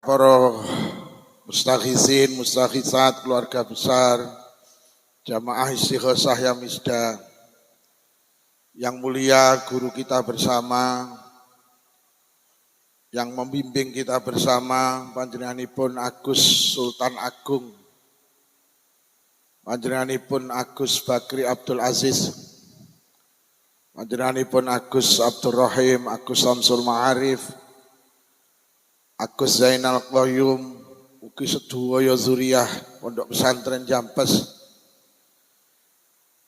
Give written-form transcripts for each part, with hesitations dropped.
para mustakhisin, mustakhisat, keluarga besar, jamaah istighosah yang misda, yang mulia guru kita bersama, yang membimbing kita bersama, panjenenganipun Agus Sultan Agung, panjenenganipun Agus Bakri Abdul Aziz, panjenenganipun Agus Abdul Rahim, Agus Samsul Ma'arif, Agus Zainal Qayyum, ugi sedaya zuriyah Pondok Pesantren Jampes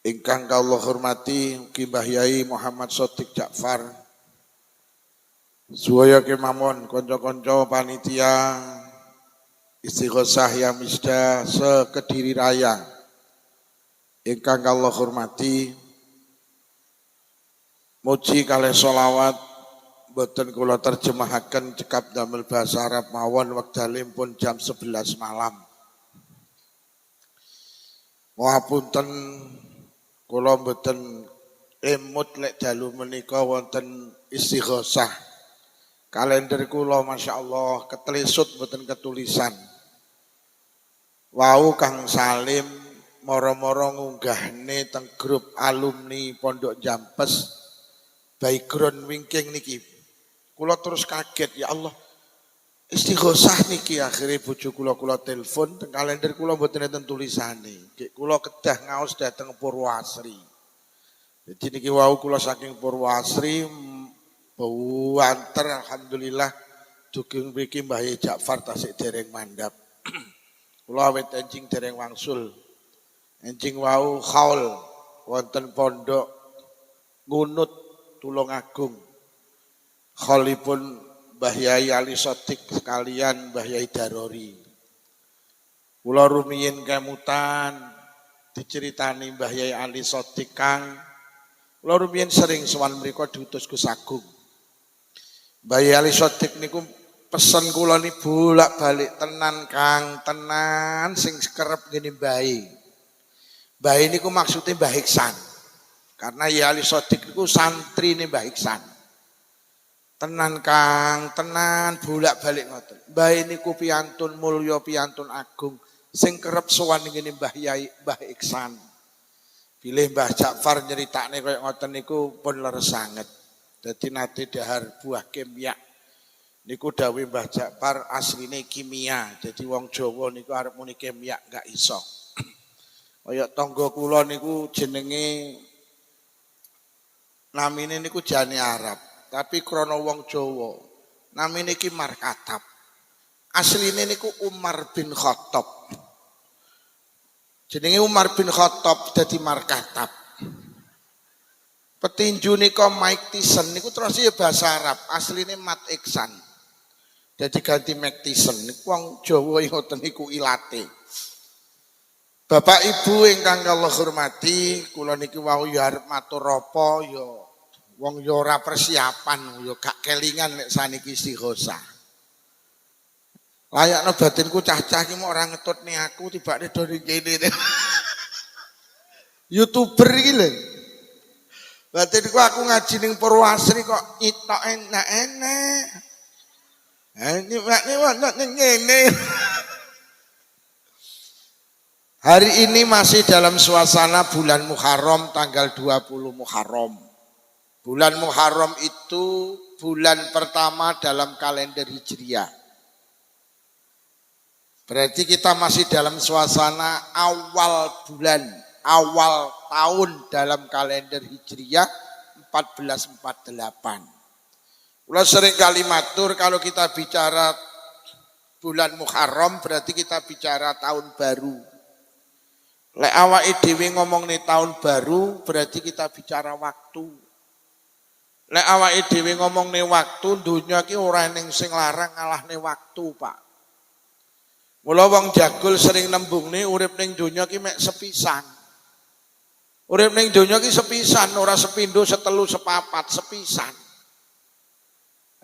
ingkang kawula hormati, ugi Mbah Yai Muhammad Shodiq Ja'far, sedaya kemawon kanca-kanca panitia istighosah yang misda sekediri raya ingkang kawula hormati, muji kalih sholawat boten kula terjemahaken cekap damel bahasa Arab mawon wekdalipun jam 11 malam. Ngapunten kula boten emut lek dalu menika wonten istighosah. Kalender kula masyaallah ketelisut boten ketulisan. Wau Kang Salim moro-moro ngunggahne teng grup alumni Pondok Jampes background wingking niki. Kula terus kaget, ya Allah, istighosah niki akhirnya bojo kula telepon, teng kalender kula mboten enten tulisane. Nggih kula kedah ngaos dhateng Purwasri. Jadi niki wau kula saking Purwasri buanter alhamdulillah duging mriki Mbah Yai Ja'far tasik dereng mandhap. Kula awit enjing dereng wangsul. Enjing wau khaul wonten pondok Ngunut Tulungagung. Khalipun Mbah Yai Ali Shodiq sekalian Mbah Yai Darori. Kula rumiyin kemutan diceritani Mbah Yai Ali Shodiq Kang. Kula rumiyin sering sowan mriku diutus Gus Agung. Mbah Yai Ali Shodiq niku pesen kula ni bolak-balik tenan Kang, tenan sing kerep ngene mbahe. Mbahe niku maksude Mbah Iksan. Karena Yai Ali Shodiq niku santrine Mbah Iksan. Tenan Kang, tenan bolak-balik ngoten. Mbah niku piantun mulya, piantun agung sing kerep sowan ngene Mbah Yai, Mbah Iksan. Bilih Mbah Ja'far nyeritakne kaya ngoten niku pun leres sanget. Dadi nate dahar buah kimia. Niku dawuh Mbah Ja'far asline kimia. Jadi wong Jawa niku arep muni kimia gak iso. Kaya tangga kula niku jenenge namine niku jane Arab. Tapi krana wong Jawa namine iki Markatab. Asline niku Umar bin Khattab. Jenenge Umar bin Khattab dadi Markatab. Petinju nika Mike Tyson niku terus ya bahasa Arab, asline Mat Iksan. Dadi ganti Mike Tyson niku wong Jawa ngoten niku ilate. Bapak Ibu ingkang kula hormati, kula niki wau ya arep matur apa ya wong yo ora persiapan, yo gak kelingan nek saniki istighosah. Layakno batinku cah-cah iki mok ora ngetutne aku tibake do ning kene. YouTuber iki lho. Batinku aku ngaji ning Purwasri kok itok enak-enak. Ini wonten ngene. Hari ini masih dalam suasana bulan Muharram tanggal 20 Muharram. Bulan Muharram itu bulan pertama dalam kalender Hijriah. Berarti kita masih dalam suasana awal bulan, awal tahun dalam kalender Hijriah 1448. Ulah sering kali matur kalau kita bicara bulan Muharram berarti kita bicara tahun baru. Lek awake dhewe ngomong nih tahun baru berarti kita bicara waktu. Lek awake dhewe ngomongne waktu, donya iki ora ning sing larang ngalahne waktu, Pak. Mula wong jagul sering nembungne urip ning donya iki mek sepisan. Urip ning donya iki sepisan, ora sepindo, setelu, sepapat, sepisan.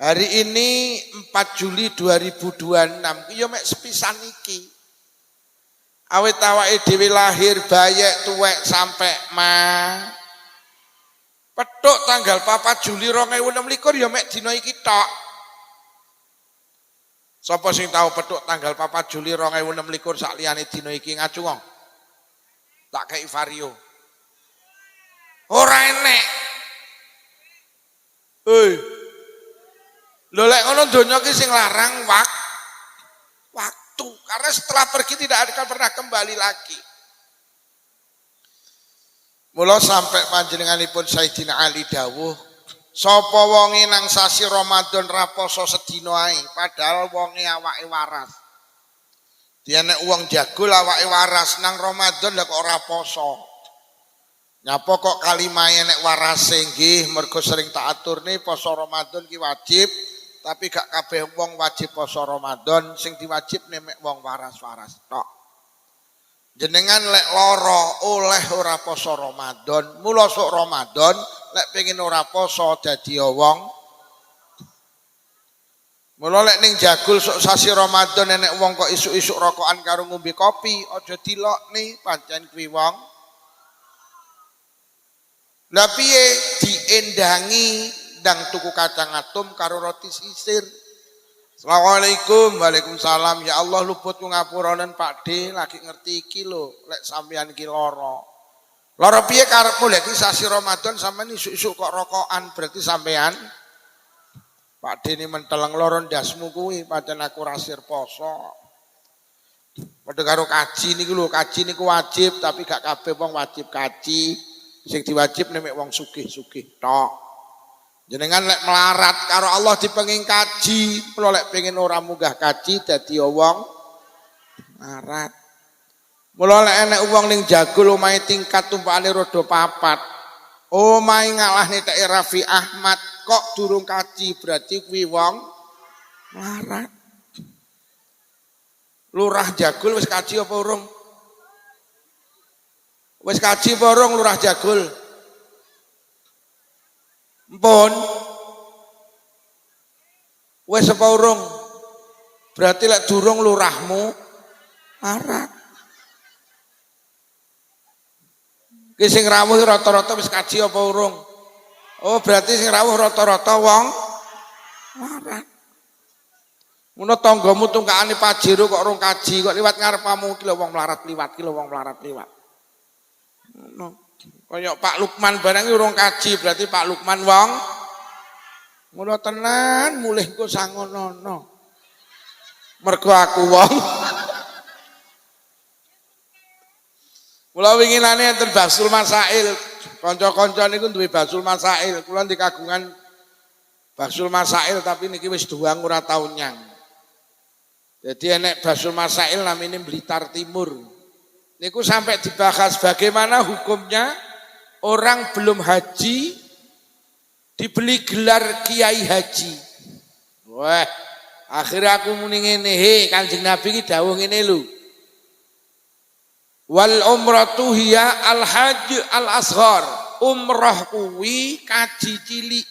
Hari ini 4 Juli 2026 iki ya mek sepisan iki. Awit awake dhewe lahir bayek tuwek sampai petuk tanggal 4 Juli 2026 ya mek dina iki tok. Sapa sing tau petuk tanggal 4 Juli 2026 sak liyane dina iki ngacu wong. Tak kei vario. Ora enek. Hei. Lho lek ngono donya ki sing larang waktu. Karena setelah pergi tidak akan pernah kembali lagi. Mula sampai panjenenganipun Sayyidina Ali dawuh, sapa wonge nang sasi Ramadan ra poso sedina ae, padahal wonge awake waras. Diane wong jagul awake waras nang Ramadan lha kok ora poso. Nyapa kok kalimahe nek warase nggih mergo sering tak aturne poso Ramadan ki wajib, tapi gak kabeh wong wajib poso Ramadan, sing diwajibne mek wong waras-waras tok. Jenengan lek lara oleh ora poso Ramadan, mula sok Ramadan lek pengin ora poso dadi wong. Mula lek ning jagul sok sasi Ramadan enek wong kok isuk-isuk rokokan karo ngombe kopi, aja dilokne pancen kuwi wong. Lah piye diendangi ndang tuku kacang atom karo roti sisir. Assalamualaikum, waalaikumsalam. Ya Allah luput ku ngapuranen Pak D, lagi ngerti iki lho, lek sampean ki lara. Lara piye karepmu lek iki sasi Ramadan sampean isuk-isuk kok rokokan, berarti sampean Pak D ini menteleng lara ndasmu kuwi, pancen aku rasir poso. Padha karo kaji niku lho, kaji niku wajib tapi gak kabeh wong wajib kaji. Sing diwajibne mek wong sugih-sugih tok. Jenengan lek melarat karo Allah dipenging kaji, mula lek pengen ora munggah kaji dadi wong melarat. Mula lek enek wong ning jagul omahe tingkat tumpakane rodo 4. Omahe ngalahne tek Raffi Ahmad kok durung kaji berarti kuwi wong melarat. Lurah jagul wis kaji apa urung? Wis kaji apa urung lurah jagul? Mpun. Wis apa urung? Berarti lek durung lurahmu larat. Ki sing rawuh rata-rata wis kaji apa urung? Oh, berarti sing rawuh rata-rata wong larat. Ngono tanggamu tungkakane Pajero kok urung kaji, kok liwat ngarepamu ki lho wong melarat liwat, ki lho wong melarat liwat. Ngono. Kayak Pak Lukman barang urung kaji berarti Pak Lukman wong ngono tenan mulihku sangonono. Mergo aku wong. Mula winginane enten Basul Masail. Kanca-kanca niku duwe Basul Masail. Kula dikagungan Basul Masail tapi niki wis duang ora tau nyang. Jadi enek Basul Masail namine Blitar Timur. Niku sampai dibahas bagaimana hukumnya orang belum haji dibeli gelar kiai haji. Wah, akhirnya aku muni ngene, he Kanjeng Nabi ki dawuh ngene lho. Wal umratu hiya al hajj al asghar. Umrah kuwi kaji cilik.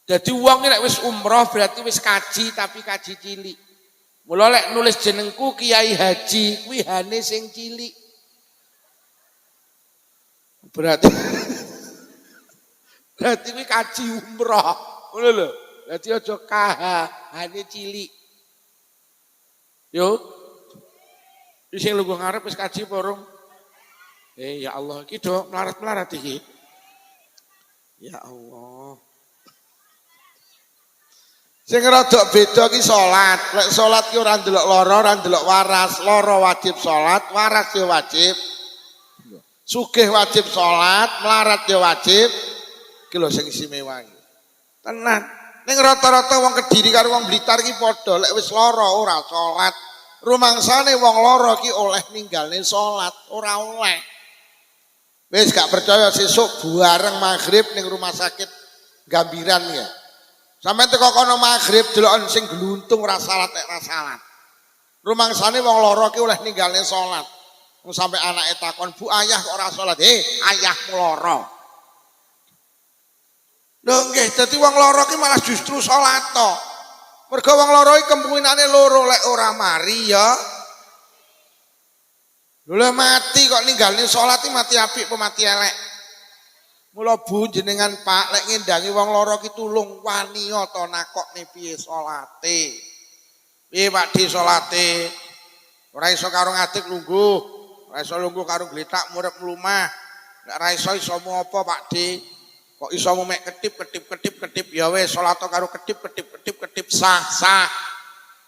Jadi wong nek wis umrah berarti wis kaji tapi kaji cilik. Mula lek nulis jenengku kiai haji kuwi hane sing cilik. Berarti kuwi kaji umrah. Ngono lho. Dadi aja kahane cilik. Yo. Sing lungguh ngarep wis kaji apa urung? Ya Allah, iki do melarat-melarat iki. Ya Allah. Sing rada beda ki salat. Lek salat ki ora ndelok lara, ora ndelok waras. Lara wajib salat, waras ya wajib. Sugih wajib salat, melarat ya wajib. Ki lho sing istimewa iki. Tenan. Ning rata-rata wong Kediri karo wong Blitar ki padha, lek wis lara ora salat. Rumangsane wong lara ki oleh ninggalne salat, ora oleh. Wis gak percaya sesuk bareng maghrib ning rumah sakit Gambiran ya. Sampai teko kono maghrib deloken sing gluntung ora salat nek ora salat. Rumangsane wong lara ki oleh ninggalne salat. Wong sampe anake takon, "Bu, ayah kok ora salat?" Ayahmu lara. Lho nggih, dadi wong lara ki malah justru salat to. Mergo wong lara iki kemungkinane loro lek ora mari ya. Lho mati kok ninggalne salat iki mati apik apa mati elek? Mula Bu jenengan Pak lek ngendangi wong lara ki tulung wani to nakokne piye salate. Piye Pakde salate? Ora iso karo ngadeg lungguh. Ora iso lungguh karo gletak murip mlumah. Nek ora iso apa Pakde? Kok iso mek ketip ya wis salat karo ketip sah.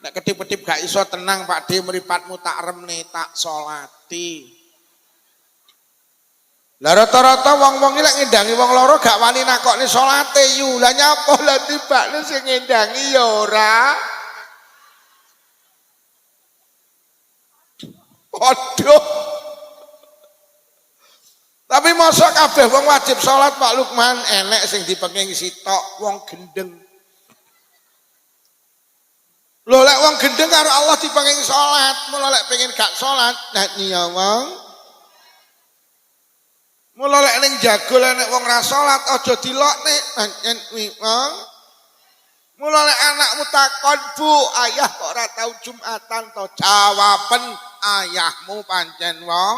Nek ketip gak iso tenang Pakde mripatmu tak remne tak salati. Lah rata-rata wong-wong iki lek ngendangi wong loro gak wani nakokne salate yu. Lah nyapa lah tibakne sing ngendangi ya ora. Waduh. Tapi mosok kabeh wong wajib salat Pak Lukman, enek sing dipenging sitok wong gendeng. Lho lek wong gendeng karo Allah dipenging salat, mula lek pengen gak salat, nah niya wong mula lek ning jagol nek wong ra salat aja dilokne pancen wong. Mula lek anakmu takon, "Bu, ayah kok ora tau Jumatan to?" Jawaben ayahmu pancen wong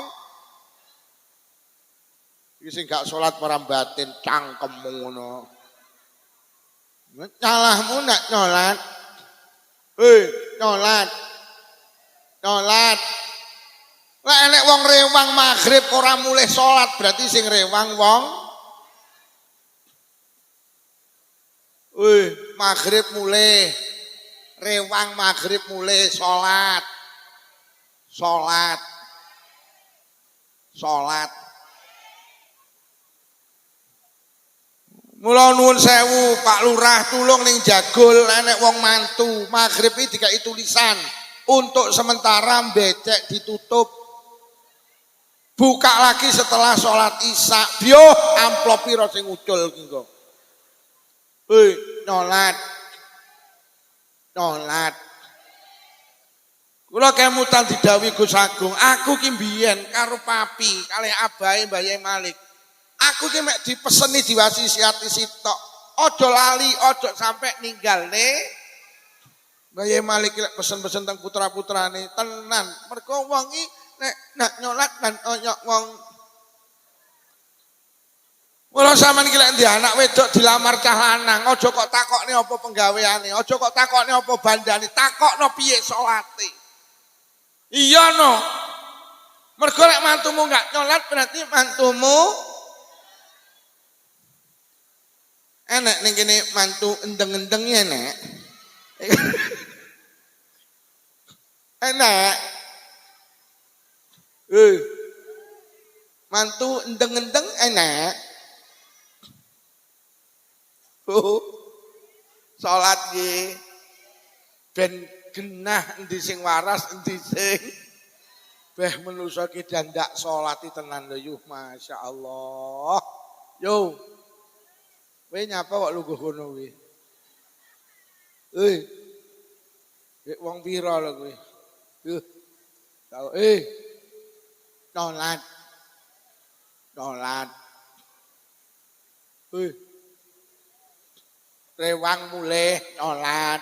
iki sing gak salat batin cangkemmu ngono. Nyalahmu nek nyolat. Nyolat. Lek enek wong rewang maghrib ora mulih salat berarti sing rewang wong. Maghrib mulih. Rewang maghrib mulih salat. Mula nuwun sewu Pak Lurah tulung ning jagol enek wong mantu maghrib iki dikai tulisan untuk sementara becek ditutup. Buka lagi setelah sholat isya. Biyo amplop piro sing ucul ki kok. Nyolat. Kula kemutan didhawuhi Gus Agung, aku ki mbiyen karo papi kalih abahe Mbah Malik. Aku ki mek dipeseni diwasisiati sitok. Aja lali, aja sampe ninggalne. Mbah Malik lek pesen-pesen teng putra-putrane tenan. Mergo wong iki nek nyolat kan oyok wong. Mula sampean iki lek ndek anak wedok dilamar cah lanang, aja kok takokne apa penggaweane, aja kok takokne apa bandane, takokno piye salate. Iya no. Mergo lek mantumu enggak nyolat berarti mantumu enek ning kene mantu endeng-endeng enek. Enek. Mantu endeng-endeng enek. Salat nggih ben genah endi sing waras endi sing beh manusa ki dandak salati tenan lho yuh masyaallah. Yo. Kowe nyapa kok lungguh kono kuwi? Wong pira lho kowe? Tau nyolat. Rewang mulih nyolat.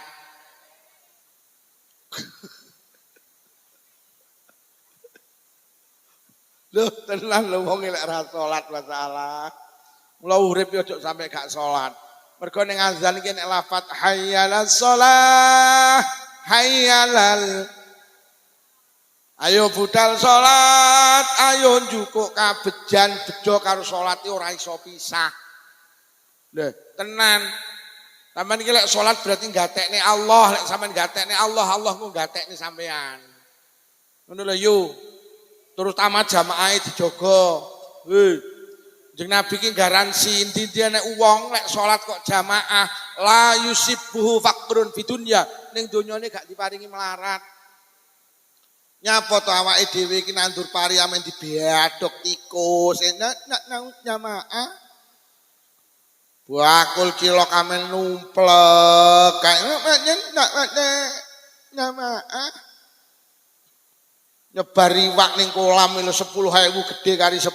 Lho tenan lho wong lek ora salat masalah. Mula urip yo aja sampe gak salat. Mergo ning azan iki nek lafat hayyalas shalah, hayyalal. Ayo budal salat, ayo njukuk kabejan bejo karo salat iki ora iso pisah. Lho, tenan. Sampeyan iki lek salat berarti gatekne Allah, lek sampeyan gatekne Allah, Allah ku gatekne sampean. Ngono lho yo. Terutama jamaah dijogo. Jeneng Nabi ki garansi inti-inti nek wong lek salat kok jamaah la yusibuhu faqrun fidunya ning donyane gak diparingi melarat. Nyapa to awake dhewe iki nandur pari amen dibeadok tikus. Nak jamaah. Bakul cilok amen numplek. Nak jamaah. Nyebar iwak ning kolam lho 10.000 gede kali 10.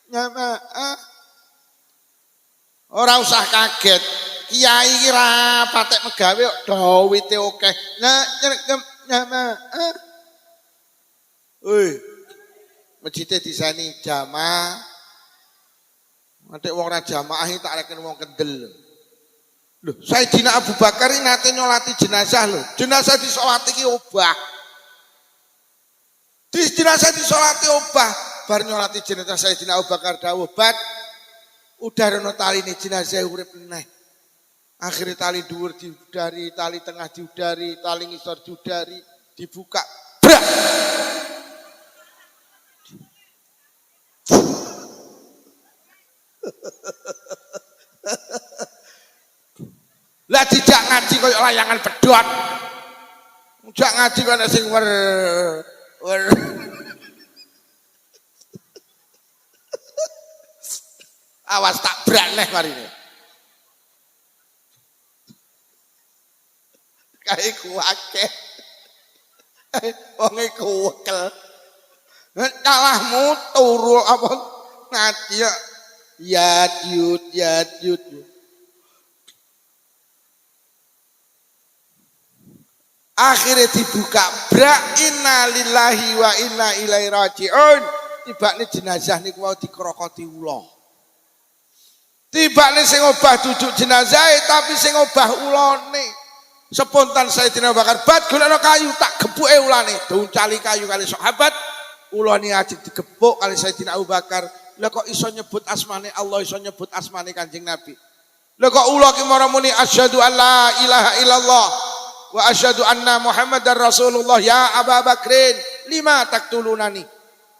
Jamaah. Ora usah kaget. Kiai iki ra patek megawe kok dawite akeh. Jamaah. Masjide disani jamaah. Nek wong ra jamaah iki tak reken wong kendel. Loh, Sayyidina Abu Bakar ini nate nyolati jenazah loh. Jenazah disolati ki obah. Di jenazah disolati obah. Bar nyolati jenazah Sayyidina Abu Bakar dawuh, "Bat, udah rono tali ini jenazah urip meneh." Akhirnya tali dhuwur diudari, tali tengah diudari, tali ngisor diudari, dibuka. Brak! Lah dijak ngaji koyo layangan pedhot. Dijak ngaji koyo sing wer. Awas tak brakneh marine. Kae ku akeh. Wong e kuwekel. Calahmu turu apa ngaji ya yud. Akhirnya dibuka brak inna lillahi wa inna ilaihi raji'un. Tibane jenazah niku mau dikrokoti ula. Tibane sing obah duduk jenazah tapi sing obah ulane. Spontan Sayyidina Abu Bakar, "Bat golekno kayu tak gepuke ulane." Duncali kayu kali sahabat, ulane ajeng digepuk kali Sayyidina Abu Bakar. Lah kok iso nyebut asmane Allah, iso nyebut asmane Kanjeng Nabi. Lah kok ula ki mara muni asyhadu alla ilaha illallah wa asyhadu anna Muhammadar Rasulullah. Ya Abu Bakrin, lima taktulunani.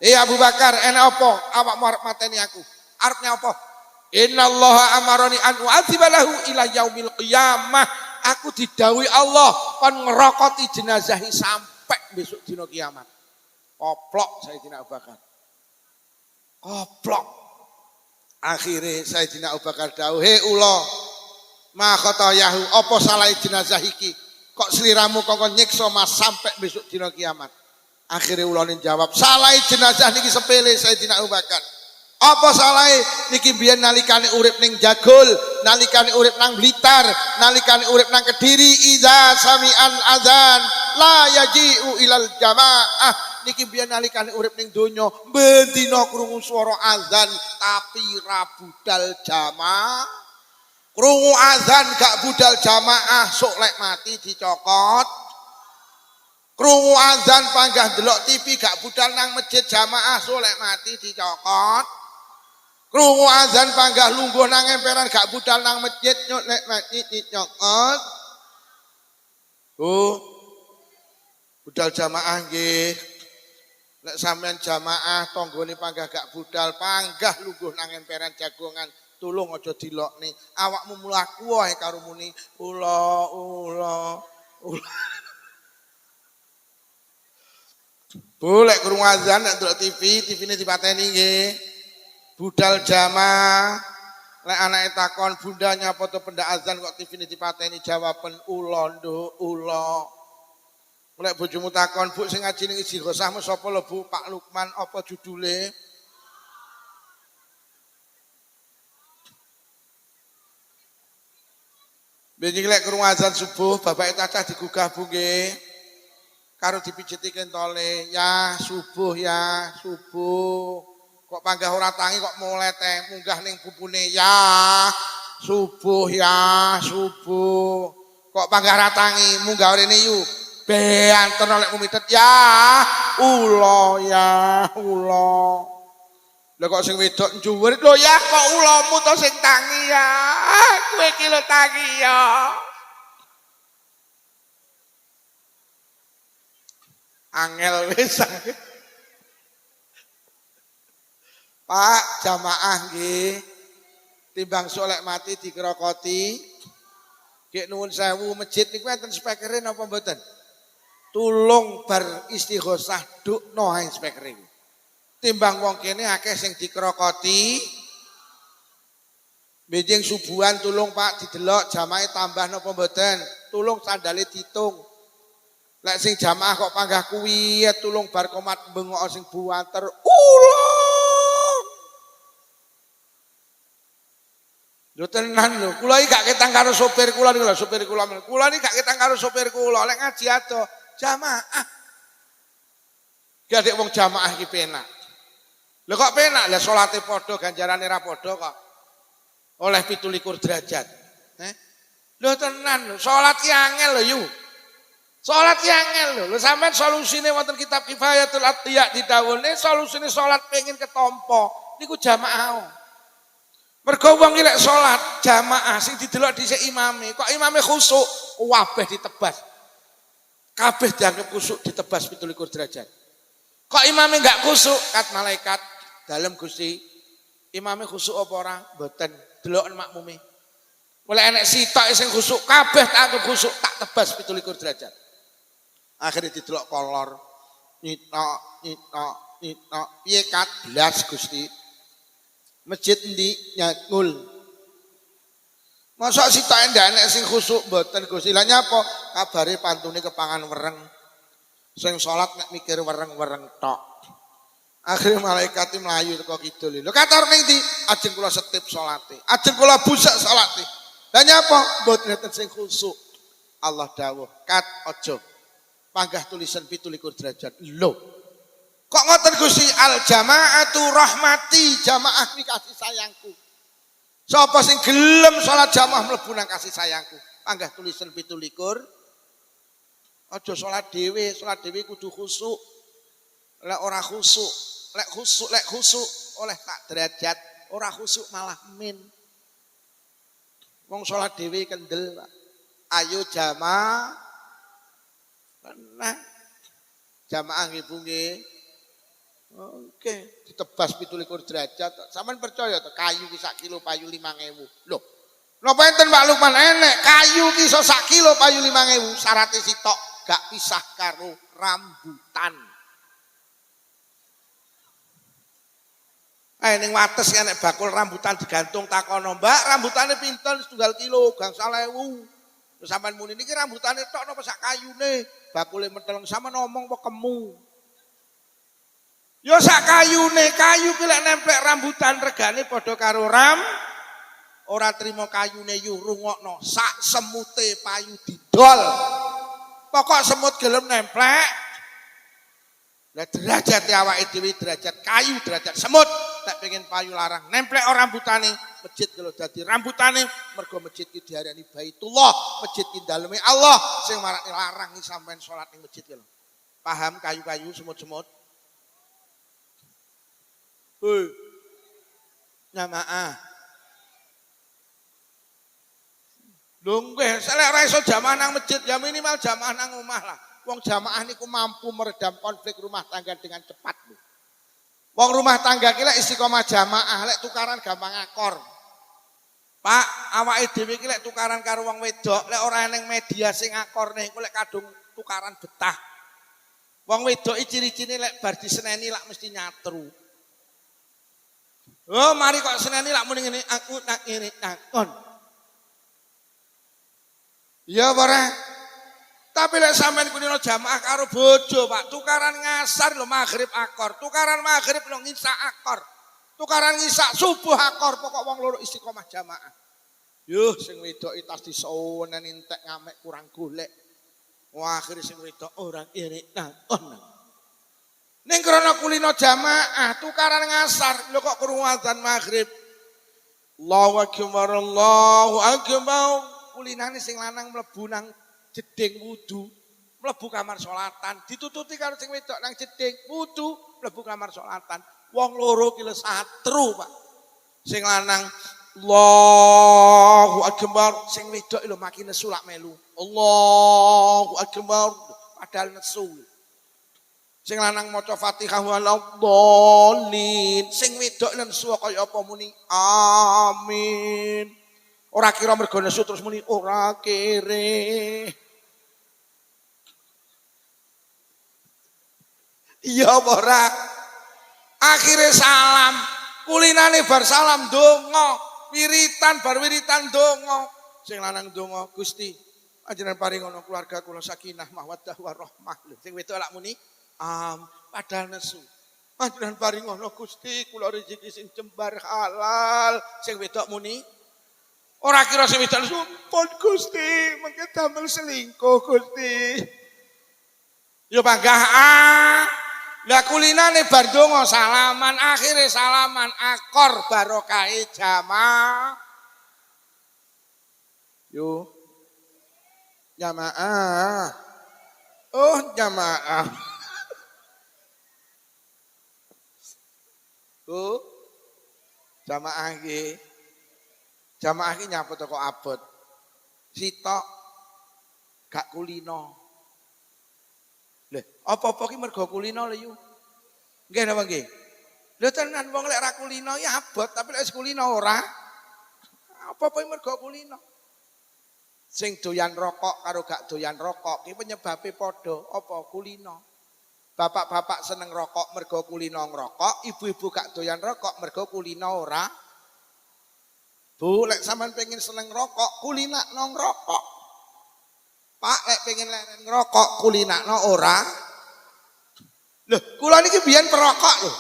Abu Bakar, enak apa? Awakmu arep mateni aku. Arepnya apa? Innallaha amarani an u'adziba lahu ila yaumil qiyamah. Aku didhawuhi Allah kon ngerokoti jenazahi sampai besok dina kiamat. Koplok Sayyidina Abu Bakar. Koplok. Akhirnya Sayyidina Abu Bakar dawuh, "He ula, ma khotoyahu, apa salah jenazah iki? Kok sliramu kok nyiksa Mas sampai besok dina kiamat?" Akhirnya ulane jawab, "Salah jenazah niki sepele Sayyidina Abu Bakar. Apa salahe niki biyen nalikane urip ning Jagol, nalikane urip nang Blitar, nalikane urip nang Kediri, idza sami'an adzan la yaji'u ilal jamaah." Niki biyen nalikane urip ning donya, bendina krungu swara azan tapi ra budal jamaah. Krungu azan gak budal jamaah, sok lek mati dicokot. Krungu azan panggah delok TV gak budal nang masjid jamaah, sok lek mati dicokot. Krungu azan panggah lungguh nang emperan gak budal nang masjid nyok nek mati dicokot. Budal jamaah nggih. Nek sampean jamaah tanggane panggah gak budal, panggah lungguh nang emperan jagongan, tulung aja dilokne. Awakmu mlaku wae karo muni ula. Boleh krungu azan nek ndelok TV-ne dipateni nggih. Budal jamaah, lek anake takon bundanya apa to pendak azan kok TV-ne dipateni jawaban ula nduk ula. Lek bojomu takon, "Bu sing ngaji ning istighosahmu sapa lho Bu?" "Pak Lukman." "Apa judule?" Benjing lek krungu azan subuh, bapake cacah digugah Bu nggih. Karo dipijeti kentole, "Ya subuh ya subuh." Kok panggah ora tangi kok mulai munggah ning pupune, "Ya subuh ya subuh." Kok panggah ora tangi munggah rene yu. Beanten lek mumitet, "Ya ula ya ula." Lah kok sing wedok njuwur, "Lho ya kok ulamu to sing tangi ya. Kowe iki lho tangi ya." Angel wis. Pak jamaah nggih, timbang solek mati dikrokoti. Nggih nuwun sewu, masjid niku enten spekere napa mboten? Tulung bar istighosah dukno ae spekere. Timbang wong kene akeh sing dikrokoti. Benjing subuhan tulung Pak didelok jamaah tambah napa mboten? Tulung sandale ditung. Lek sing jamaah kok panggah kuwi tulung bar komat bengok sing buanter. Lho tenan lho, kula iki gak ketang karo sopir kula niku lho, sopir kula. Kula iki gak ketang karo sopir kula, lek ngaji ado jamaah. Gadek wong jamaah iki penak. Lho kok penak? Lah salate padha ganjarane ra padha kok. Oleh 17 derajat. Lho tenan lho, salat ki angel lho yu. Salat ki angel lho. Lho sampean solusine wonten kitab Kifayatul Atqiya didhawuhne solusine salat pengin ketampa niku jamaah. Mergo wong iki lek salat jamaah sing didelok dhisik imame, kok imame khusuk, kabeh ditebas. Kabeh dianggap khusuk ditebas 17 derajat. Kok imame enggak khusuk, kat malaikat dalem Gusti. Imame khusuk apa ora? Mboten. Deloken makmume. Mulai enek sitok sing khusuk kabeh tak anggap khusuk, tak tebas 17 derajat. Akhirnya didelok kolor. Nitok. Piye kat blas Gusti? Masjid endi nyangul. Mosok sitoke ndak enek sing khusuk mboten Gusti. Lah nyapa? Kabare pantune kepangan wereng. Sing salat nek mikir wereng-wereng tok. Akhire malaikat mlayu teko kidul. Lho kator ning ndi? Ajeng kula setip salate. Ajeng kula busak salate. Lah nyapa? Mboten enten sing khusuk. Allah dawuh, "Kat aja. Panggah tulisan 17 derajat." Lho. Kok ngoten Gusti? Al jamaatu rahmati, jamaah iki kasih sayangku. Sapa sing gelem salat jamaah mlebu nang kasih sayangku. Panggah tulisan 17. Aja salat dhewe kudu khusuk. Lek ora khusuk, lek khusuk oleh tak derajat, ora khusuk malah min. Wong salat dhewe kendel, Pak. Ayo jamaah. Nah, jamaah nggih Bu nggih. Oke, ditebas 17 derajat. Sampeyan percaya to kayu ki sak kilo payu 5.000. Loh. Napa enten Pak Lukman enek kayu ki iso sak kilo payu 5.000, syaraté sitok gak pisah karo rambutan. Ning wates enek bakul rambutan digantung takono, "Mbak, rambutane pinten 1 kilo, gangsal 1.000." Terus sampean muni niki rambutane tok napa sak kayune? Bakule menteleng sampean ngomong apa kemu? Ya sak kayune, kayu ki lek nemplek rambutan regane padha karo ora trimo kayune yu rungokno sak semute payu didol. Pokok semut gelem nemplek. Lah derajat awake dhewe derajat kayu, derajat semut. Tak pengen payu larang nemplek ora rambutane, masjid kalau dadi rambutane mergo masjid ki diarani Baitullah, masjid ki daleme Allah sing marani larang iki sampean salat ning masjid ki lho. Paham kayu-kayu semut-semut? Jamaah. Lho nggih, selek ora iso jamaah nang masjid, ya minimal jamaah nang omah lah. Wong jamaah niku mampu meredam konflik rumah tangga dengan cepat. Wong rumah tangga ki lek istiqomah jamaah, lek tukaran gampang akor. Pak, awake dhewe ki lek tukaran karo wong wedok, lek ora eneng media sing akorne iku lek kadung tukaran betah. Wong wedok iki ciri-cirine lek bar diseneni lak mesti nyatru. Oh, mari kok seneni lak muni ngene, aku nak ngene takon. Ya ora. Tapi lek sampean kulino jamaah karo bojo, Pak, tukaran ngasar lho maghrib akor, tukaran maghrib lho ngisa akor. Tukaran ngisa subuh akor, pokok wong loro istiqomah jamaah. Yuh sing wedok tas disonen entek ngamek kurang golek. Wah, akhire sing wedok orang iri takon. Ning krana kulino jamaah tukaran ngasar lho kok krungu azan maghrib. Allahu akbar, Allahu akbar. Kulinane sing lanang mlebu nang jeding wudu, mlebu kamar salatan, ditututi karo sing wedok nang jeding wudu, mlebu kamar salatan. Wong loro ki satru, Pak. Sing lanang Allahu akbar, sing wedok lho makin nesu lak melu. Allahu akbar padahal nesu. Sing lanang maca Fatihah waladhdallin, sing wedok nesu kaya apa muni amin. Ora kira mergo nesu terus muni ora kere. Iya ora. Akhire salam, kulinane bar salam donga, wiritan bar wiritan donga. Sing lanang donga, Gusti, panjenengan paringono keluarga kula sakinah mawaddah warahmah. Sing wedok lak muni padahal nesu. Panjenengan paringono Gusti kula rezeki sing jembar halal. Sing wedok muni ora kira sing wedok sumpun Gusti, mengke damel selingkuh Gusti. Ya panggah lah kulinane bar donga salaman, akhire salaman akor barokahe jamaah. Yo Jamaah. Oh, jamaah. Oh, jamaah iki. Jamaah iki nyapa teko abot. Sitok gak kulino. Lho, apa-apa ki mergo kulino lho yu. Nggih napa nggih? Lho tenan wong lek ra kulino ya abot, tapi lek kulino ora. Apa-apa mergo kulino. Sing doyan rokok karo gak doyan rokok ki penyebabe padha, apa kulino. Bapak-bapak seneng rokok mergo kulino ngrokok, ibu-ibu gak doyan rokok mergo kulino ora. Bu, lek sampean pengen seneng rokok, kulinakno ngrokok. Pak, lek pengen leren ngrokok, kulinakno ora. Loh, kula niki biyen perokok lho.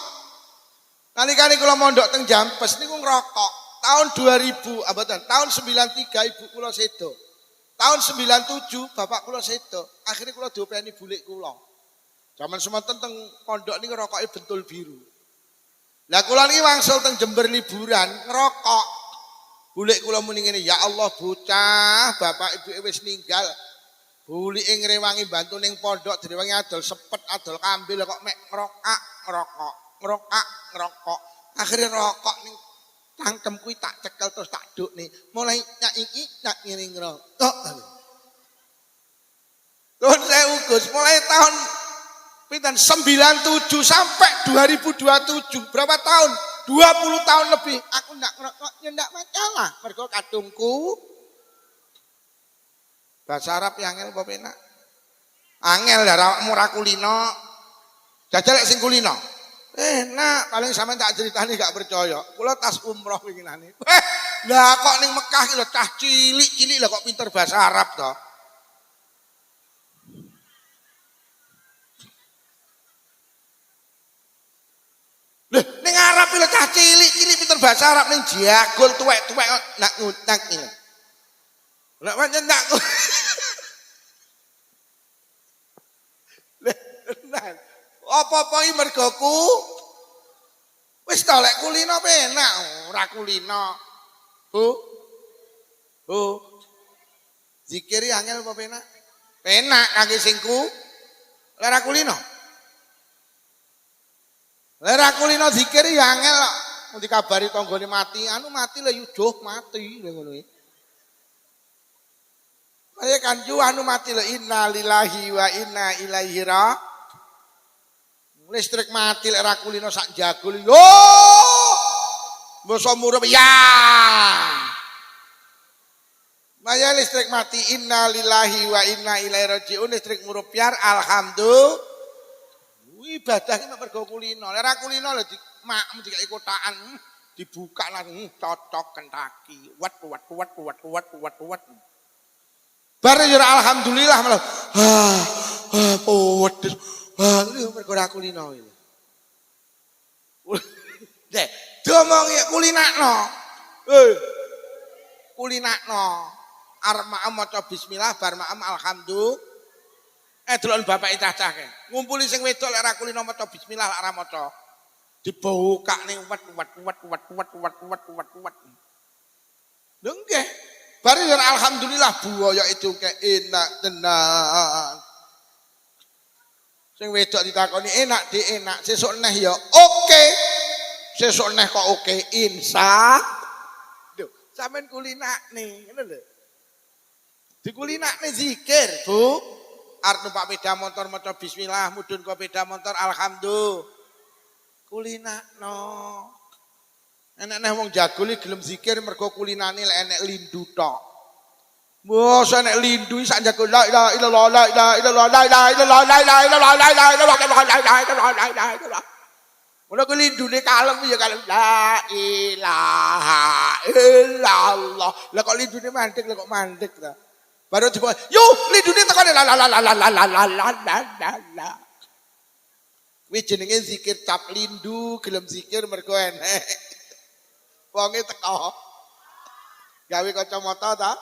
Kali-kali kula mondok teng Jampes niku ngrokok. Tahun 2000, mboten, tahun 93 ibu kula sedo. Tahun 97 bapak kula sedo. Akhirnya kula diopeni bulik kula. Zaman semonten teng pondok niku rokoke bentul biru. Lah kula niki wangsul teng Jember liburan ngerokok. Bulik kula muni ngene, ya Allah bocah, bapak ibu wis ninggal. Bulike ngrewangi bantu ning pondok direwangi adol sepet, adol kambil kok mek ngerokok. Akhirnya rokok ning cangkem kuwi tak cekel terus tak dukne. Mulai nyak iki nyak ngene ngerokok. Nuwun sewu Gus, mulai tahun pinten 97 sampai 2027. Berapa tahun? 20 tahun lebih aku ndak ngerokok ndak masalah. Mergo kadungku bahasa Arab yang angel apa penak? Angel ya murah kulino. Jajal lek sing kulino. Nak paling sampean tak ceritani gak percaya. Kula tas umroh winginane. Lah kok ning Mekah ki lho cah cilik-cilik lah kok pinter bahasa Arab to. Lho ning Arab lho cah cilik-cilik pinter bahasa Arab ning jagol tuwek-tuwek nak ngutak iki. Lah pancen tak. Lah apa-apa iki mergoku wis ta lek kulino penak ora kulino. Bu. Zikiri angel apa penak? Penak kangge singku. Lek ora kulino. Lek ora kulino zikiri ya angel kok. Mun dikabari tanggane mati, anu mati lho yuduh mati lho ngono iki. Kaya kanju anu mati lho inna lillahi wa inna ilaihi raji'un. Listrik mati lek ra kulino sak jagol. Yo! Mbok murup ya. Maya listrik mati inna lillahi wa inna ilaihi raji'un listrik murup piar alhamdulillah. Ibadah ki mergo kulino. Lek ra kulino lho mak dikai kotakan dibuka lah cocok kentaki. Wat. Bare yo alhamdulillah malah. Pedes. Mergo ora kulino iki. Dek, diomongi kulinakno. Kulinakno. Arep maca bismillah bar alhamdulillah. Delon bapak cacah ke. Ngumpuli sing wedok lek ora kulino maca bismillah lek ora maca. Dibuka ning wat. Lho nggih. Bare yo alhamdulillah buaya itu kayak enak tenan. Sing wedok ditakoni enak di enak, sesuk neh ya oke. Sesuk neh kok oke insya. Lho, sampean kulinakne, ngono lho. Dikulinakne zikir, Bu. Arep numpak sepeda motor maca bismillah, mudhun kok sepeda motor alhamdulillah. Kulinakno. Enek wong jagol iki gelem zikir mergo kulinane lek enek lindu tok. Wah, enek lindu sak jagol la ilaha illallah la ilaha illallah la ilaha illallah la ilaha illallah la ilaha illallah la ilaha illallah. Ono ku lindune kalem ya kalem la ilaha illallah. Lah kok lindune mandek lah kok mandek ta. Baru coba, yo lindune tekone la la la la la la la la. Kuwi jenenge zikir cap lindu, gelem zikir mergo enek. Wonge teko. Gawe kacamata ta?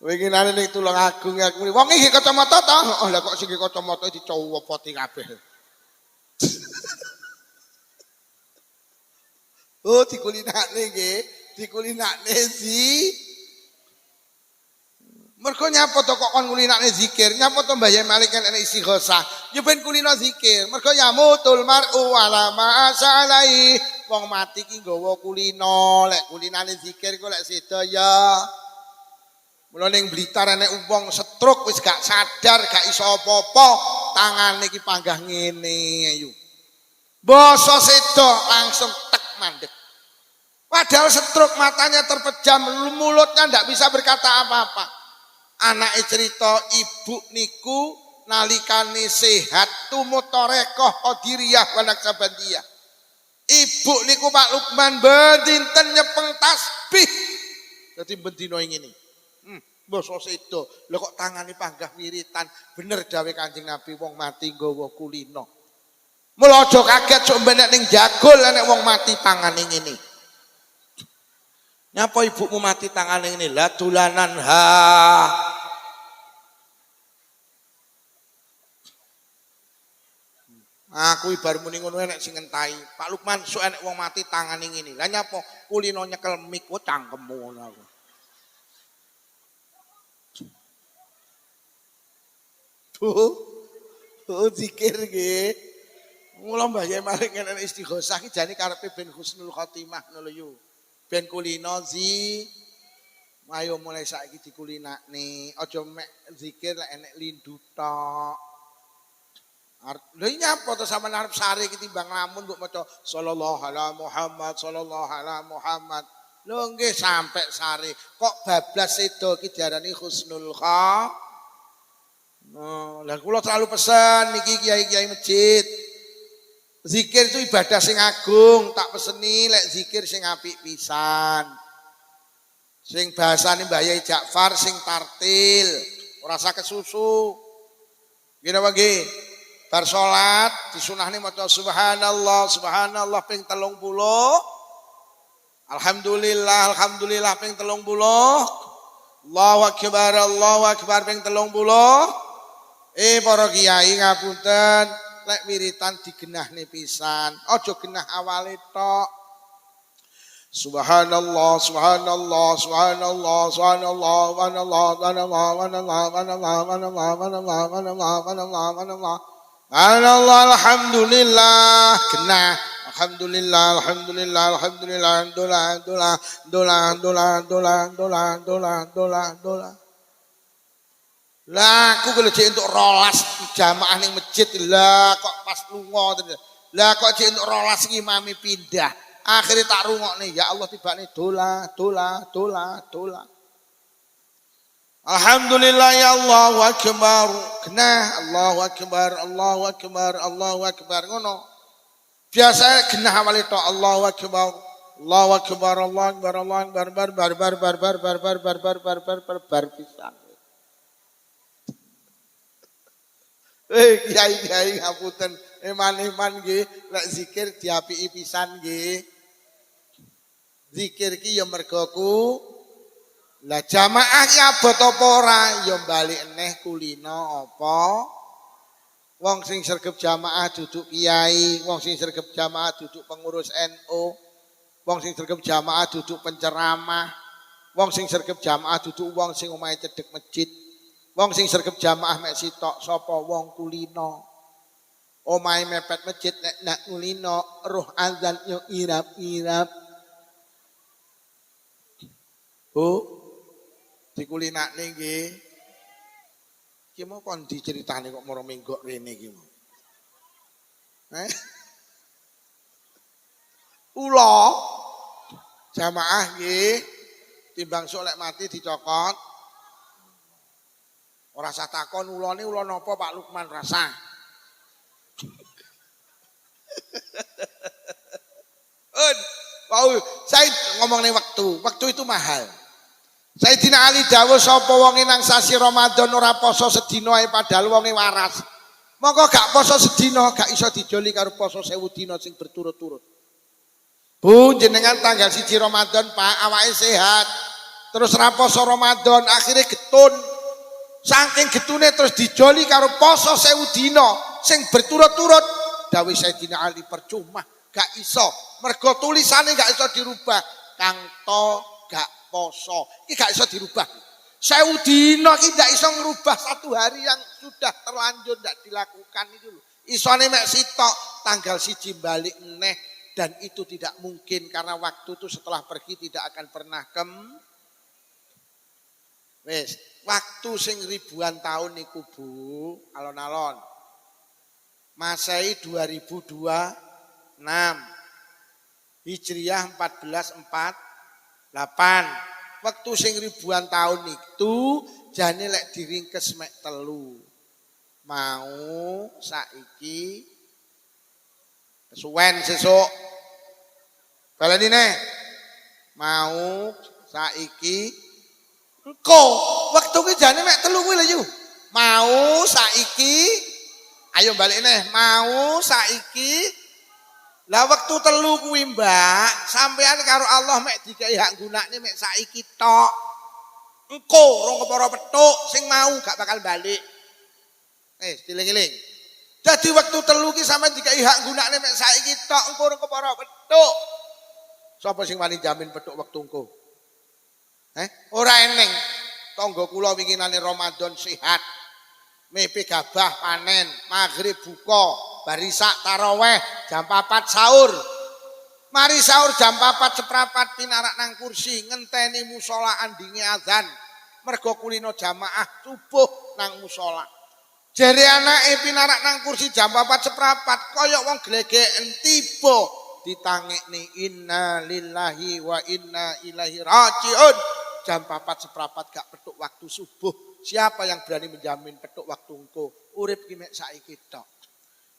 Winginane ning Tulung Agung aku wong iki kacamata ta? Oh lah kok sing kacamata dicowopoti kabeh. Oh dikulinakne nggih, dikulinakne mergo nyapa to kok kon kulinakne zikir, nyapa to Mbah Yai Malik enek istighosah. Ya ben kulino zikir, mergo yamutul mar'u ala ma asalai. Wong mati ki nggawa kulino, lek kulinane zikir kok lek sedaya. Mula ning Blitar enek wong stroke wis gak sadar, gak iso apa-apa, tangane iki panggah ngene ayo. Basa sedo langsung tek mandek. Padahal stroke matanya terpejam, mulutnya ndak bisa berkata apa-apa. Anake cerita ibu niku nalikane sehat tumutorekoh qadiriyah wa naksabandiyah. Ibu niku Pak Lukman bendinten nyepeng tasbih. Dadi bendina ngene. Basa sedo. Lha kok tangane panggah wiritan, bener dawuh Kanjeng Nabi wong mati nggawa kulino. Mula aja kaget sok benek ning jagol nek wong mati tangane ngene. Nyapa ibumu mati tangane ngene? La dolanan ha. Aku ibar muni ngono enek sing ngentahi. Pak Lukman sok enek wong mati tangane ngene. Lah nyapa kulino nyekel mik ku cangkemmu ngono aku. Zikir nggih. Mula Mbah Yai Malik enek istighosah iki jane karepe ben husnul khotimah ngono lho. Ben kulino ayo mulai saiki dikulinakne. Aja mek zikir lek enek lindu tok. Lha nyapa to sampean arep sare iki timbang lamun mbok maca sallallahu alaihi Muhammad sallallahu alaihi Muhammad. Lho nggih sampai sare. Kok bablas sedo iki diarani husnul khotimah. Lah kula selalu pesan niki kiai-kiai masjid. Zikir itu ibadah sing agung, tak peseni lek zikir sing apik pisan. Sing bahasane Mbah Yai Ja'far sing tartil, ora usah kesusu. Nggih napa nggih? Bar salat disunahne maca subhanallah, subhanallah ping 30. Alhamdulillah, alhamdulillah ping 30. Allahu akbar ping 30. Para kiai ngapunten, lek wiritan digenahne pisan, aja genah awale tok. Subhanallah, subhanallah, subhanallah, subhanallah, subhanallah, subhanallah, subhanallah, subhanallah, alhamdulillah, genah. Alhamdulillah, alhamdulillah, alhamdulillah, dola. Lah aku kalau jek untuk rolas jamaah ning masjid lah kok pas lunga lah kok jek untuk rolas imami pindah akhirnya tak rungokne ya Allah tibane dola. Alhamdulillah ya Allahu akbar genah Allahu akbar Allahu akbar Allahu akbar ngono biasa genah awale tok Allahu akbar Allahu akbar Allahu akbar Allahu akbar bar pisan. Kiai ngapunten eman-eman nggih lek zikir diapiki pisan nggih. Zikir ki ya mergo ku lah jamaah ki abot apa ora ya bali eneh kulino apa. Wong sing sregep jamaah duduk kiai, wong sing sregep jamaah duduk pengurus NU, wong sing sregep jamaah duduk penceramah, wong sing sregep jamaah duduk wong sing omahe cedhek masjid. Wong sing sregep jamaah mek sitok sapa wong kulino. Omahe mepet masjid nek nak kulino roh azan yo irap-irap. Dikulinakne nggih. Ki mau kon diceritani kok moro menggok rene iki mau. Ula jamaah nggih timbang sok lek mati dicokot. Ora usah takon ulane ula napa Pak Lukman rasa. Saya ngomongnya waktu itu mahal. Sayyidina Ali dawuh sapa wonge nang sasi Ramadan ora poso sedina ae padahal wonge waras. Monggo gak poso sedina gak iso dijoli karo poso 1000 dina sing berturut-turut. Bu jenengan tanggal 1 Ramadan Pak awake sehat. Terus ra poso Ramadan akhirnya getun. Saking getune terus dijoli karo poso 1000 dina sing berturut-turut. Dawuh Sayyidina Ali percuma gak iso. Mergo tulisane gak iso dirubah. Kang To gak poso. Iki gak iso dirubah. 1000 dina iki gak iso ngerubah satu hari yang sudah terlanjur gak dilakukan itu lho. Isone mek sitok tanggal 1 balik meneh dan itu tidak mungkin karena waktu itu setelah pergi tidak akan pernah wis, waktu sing ribuan tahun niku Bu, alon-alon. Masehi 2026. Hijriah 1448. Waktu sing ribuan tahun itu jane lek diringkes mek 3. Mau saiki kesuwen sesuk. Baleni neh. Mau saiki engko wektu ki jane mek 3 kuwi lho yu. Mau saiki ayo balik neh. Mau saiki lah wektu 3 kuwi Mbak, sampean karo Allah mek dikai hak gunakne mek saiki tok. Engko rong kepara petuk sing mau gak bakal balik. Diling-iling. Jadi waktu 3 ki sampean dikai hak gunakne mek saiki tok, engko rong kepara petuk. Sapa sing wani jamin petuk wektu engko? Ora eneng. Tangga kula winginane Ramadan sehat. Mepe gabah panen, maghrib buka, barisak taraweh, jam 4 sahur. Mari sahur jam 4 seprapat pinarak nang kursi, ngenteni musola andinge azan. Mergo kulino jamaah subuh nang musola. Jere anake pinarak nang kursi jam 4 seprapat, kaya wong glegeken tiba ditangekne inna lillahi wa inna ilaihi rajiun. Jam 4 seprapat gak petuk waktu subuh. Siapa yang berani menjamin petuk waktu engko? Urip ki mek saiki tok.